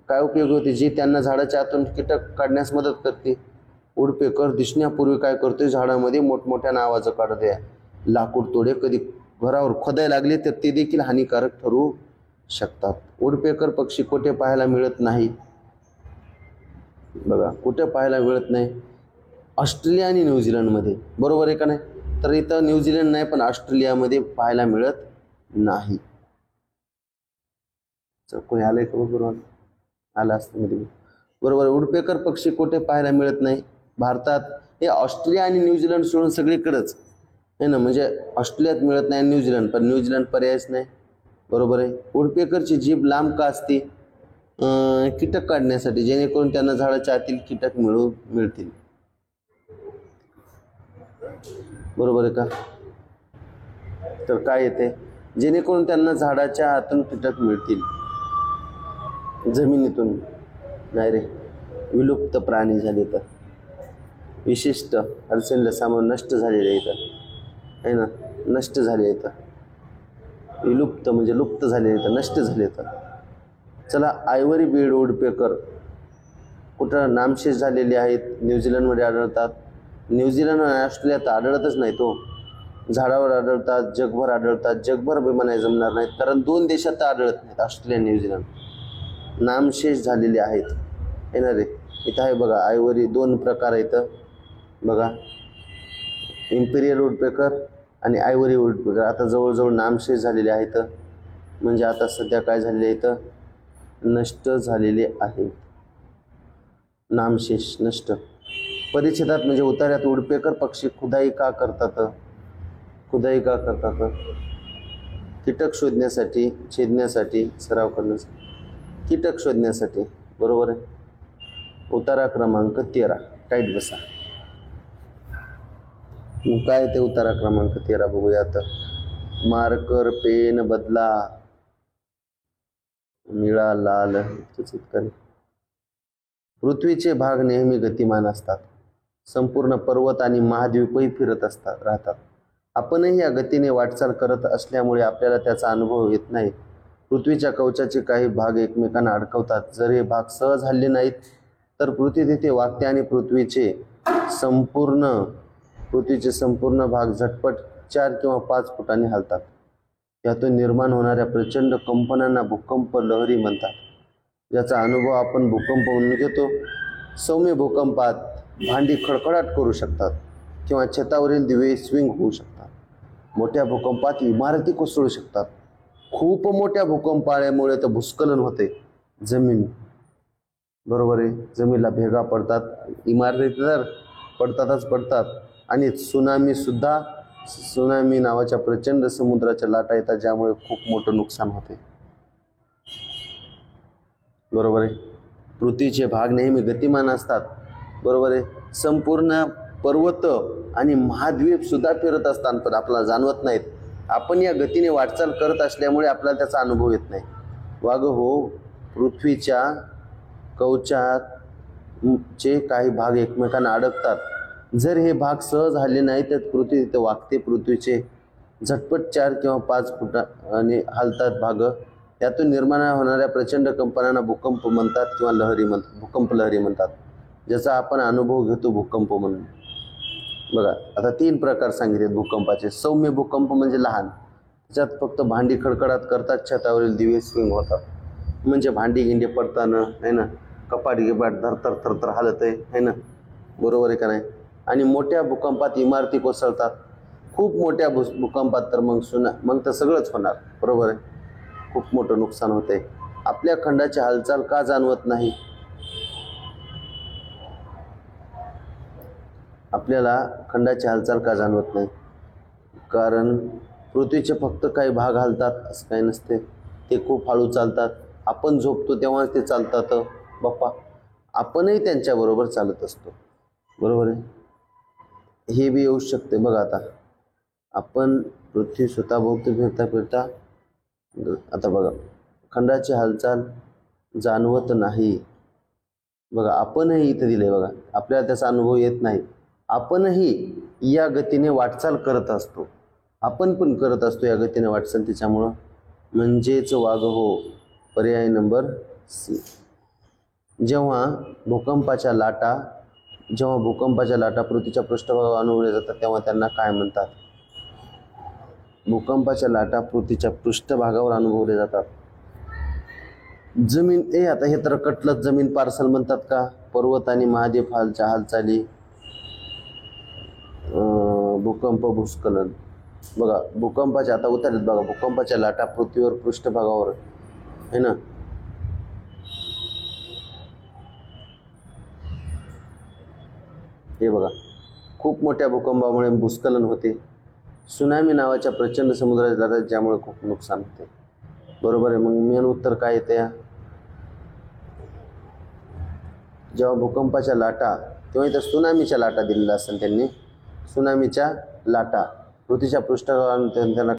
काय उपयोग होते? जी त्यांना झाडाच्या आतून कीटक काढण्यास मदत करते. वुडपेकर दिसण्यापूर्वी काय करतोय? झाडामध्ये मोठमोठ्यानं आवाज काढतोय. लाकूड तोडे कधी घरावर खोदायला लागले तर ते देखील हानिकारक ठरू शकतात. वुडपेकर पक्षी कुठे पाहायला मिळत नाही? बघा, कुठे पाहायला मिळत नाही? ऑस्ट्रेलिया आणि न्यूझीलंडमध्ये. बरोबर आहे का नाही? तर इथं न्यूझीलंड नाही, पण ऑस्ट्रेलियामध्ये पाहायला मिळत नाही. कोणी आलंय का? बरोबर आला असतं मध्ये. बरोबर. वुडपेकर पक्षी कुठे पाहायला मिळत नाही? भारतात. हे ऑस्ट्रेलिया आणि न्यूझीलंड सोडून सगळीकडेच आहे ना. म्हणजे ऑस्ट्रेलियात मिळत नाही, न्यूझीलंड, पण न्यूझीलंड पर्यायच नाही. बरोबर आहे. वुडपेकरची जीभ लांब का असते? कीटक काढण्यासाठी, जेणेकरून त्यांना झाडाच्या आतील कीटक मिळतील. बरोबर आहे का? तर काय येते? जेणेकरून त्यांना झाडाच्या आतून कीटक मिळतील. जमिनीतून नाही रे, विलुप्त प्राणी झाले तर, विशिष्ट अडचणीला सामोरं नष्ट झालेले इथं आहे ना. नष्ट झाले इथं. विलुप्त म्हणजे लुप्त झाले तर, नष्ट झाले तर. चला, आयव्हरी बीड वुडपेकर कुठं नामशेष झालेले आहेत? न्यूझीलंडमध्ये आढळतात. न्यूझीलंड आणि ऑस्ट्रेलियात आढळतच नाही. तो झाडावर आढळतात, जगभर आढळतात. जगभर बी म्हणाय जमणार नाहीत, कारण 2 देशात आढळत नाहीत, ऑस्ट्रेलिया आणि न्यूझीलंड. नामशेष झालेले आहेत आहे ना रे. इथं आहे बघा, आयव्हरी 2 प्रकार आहेत बघा, इम्पिरियल वुडपेकर आणि आयव्हरी वुडपेकर. आता जवळजवळ नामशेष झालेले आहेत, म्हणजे आता सध्या काय झालेले आहेत? नष्ट झालेले आहेत. नामशेष, नष्ट. परिच्छेदात म्हणजे उतार्यात वुडपेकर पक्षी खुदाई का करतात? कीटक शोधण्यासाठी, छेदण्यासाठी, सराव करण्यासाठी. कीटक शोधण्यासाठी. बरोबर आहे. उतारा क्रमांक 13. टाईट बसा. काय ते उतारा क्रमांक 13 बघूयात. मार्कर पेन बदला. निळा, लाल, चितकरी. पृथ्वीचे भाग नेहमी गतिमान असतात. संपूर्ण पर्वत आणि महाद्वीपही फिरत राहतात. आपणही या गतीने वाटचाल करत असल्यामुळे आपल्याला त्याचा अनुभव येत नाही. पृथ्वीच्या कवचाचे काही भाग एकमेकांना अडकवतात. जर हे भाग सहज हलले नाहीत तर पृथ्वी तिथे वाकते आणि पृथ्वीचे संपूर्ण भाग झटपट 4 किंवा 5 फुटांनी हलतात. यातून निर्माण होणाऱ्या प्रचंड कंपनांना भूकंप लहरी म्हणतात. ज्याचा अनुभव आपण भूकंप म्हणून घेतो. सौम्य भूकंपात भांडी खडखडाट करू शकतात किंवा छतावरील दिवे स्विंग होऊ शकतात. मोठ्या भूकंपात इमारती कोसळू शकतात. खूप मोठ्या भूकंपामुळे तर भूस्खलन होते. जमीन, बरोबर आहे, जमिनीला भेगा पडतात. इमारती तर पडतात. आणि सुनामी नावाच्या प्रचंड समुद्राच्या लाटा येतात, ज्यामुळे खूप मोठं नुकसान होते. बरोबर आहे. पृथ्वीचे भाग नेहमी गतिमान असतात. बरोबर आहे. संपूर्ण पर्वत आणि महाद्वीप सुद्धा फिरत असतात, पण आपल्याला जाणवत नाहीत. आपण या गतीने वाटचाल करत असल्यामुळे आपल्याला त्याचा अनुभव येत नाही. वाघ हो, पृथ्वीच्या कवचाचे काही भाग एकमेकांना अडकतात। जर हे भाग सहज हलले नाही तर पृथ्वी तिथे वाकते। पृथ्वीचे झटपट 4 किंवा 5 फुटाने हलतात भाग। त्यातून निर्माण होणाऱ्या प्रचंड कंपनांना भूकंप म्हणतात किंवा भूकंप लहरी म्हणतात, ज्याचा आपण अनुभव घेतो भूकंप म्हणून। बघा, आता 3 प्रकार सांगितले भूकंपाचे। सौम्य भूकंप म्हणजे लहान, त्याच्यात फक्त भांडी खडखडात करतात, छतावरील दिवे स्विंग होतात, म्हणजे भांडी गिंडे पडताना आहे ना, कपाट गिपाट धरतर थरथर हालत आहे ना, बरोबर आहे का नाही। आणि मोठ्या भूकंपात इमारती कोसळतात। खूप मोठ्या भूकंपात तर मग तर सगळंच होणार, बरोबर आहे, खूप मोठं नुकसान होते। आपल्या खंडाची हालचाल का जाणवत नाही? आपल्याला खंडाची हालचाल का जाणवत नाही? कारण पृथ्वीचे फक्त काही भाग हालतात असं काही नसते, ते खूप हळू चालतात। आपण झोपतो तेव्हा ते चालतात बाप्पा, आपणही त्यांच्याबरोबर चालत असतो, बरोबर आहे। हे बी येऊ शकते। बघा, आता आपण पृथ्वी स्वतःभोवती फिरता फिरता, आता बघा, खंडाची हालचाल जाणवत नाही। बघा, आपणही इथे दिले, बघा, आपल्याला त्याचा अनुभव येत नाही। आपणही या गतीने वाटचाल करत असतो, आपण पण करत असतो या गतीने वाटचाल, त्याच्यामुळं म्हणजेच वाघ हो, पर्याय नंबर सी। जेव्हा भूकंपाच्या लाटा पृथ्वीच्या पृष्ठभागावर अनुभवल्या जातात तेव्हा त्यांना काय म्हणतात? भूकंपाच्या लाटा पृथ्वीच्या पृष्ठभागावर अनुभवल्या जातात। जमीन आता हे तर कटलत जमीन पार्सल म्हणतात का? पर्वत आणि महाद्वीप हालचाली, भूकंप, भूस्खलन। बघा, भूकंपाच्या आता उतरलेत, बघा, भूकंपाच्या लाटा पृथ्वीवर पृष्ठभागावर आहे ना, हे बघा, खूप मोठ्या भूकंपामुळे भूस्खलन होते। सुनामी नावाच्या प्रचंड समुद्राच्या लाटा, ज्यामुळे खूप नुकसान होते, बरोबर आहे। मग मेन उत्तर काय येते? जेव्हा भूकंपाच्या लाटा, तेव्हा इथं सुनामीच्या लाटा दिलेल्या असतात त्यांनी, सुनामीच्या लाटा पृथ्वीच्या पृष्ठभागावर त्यांना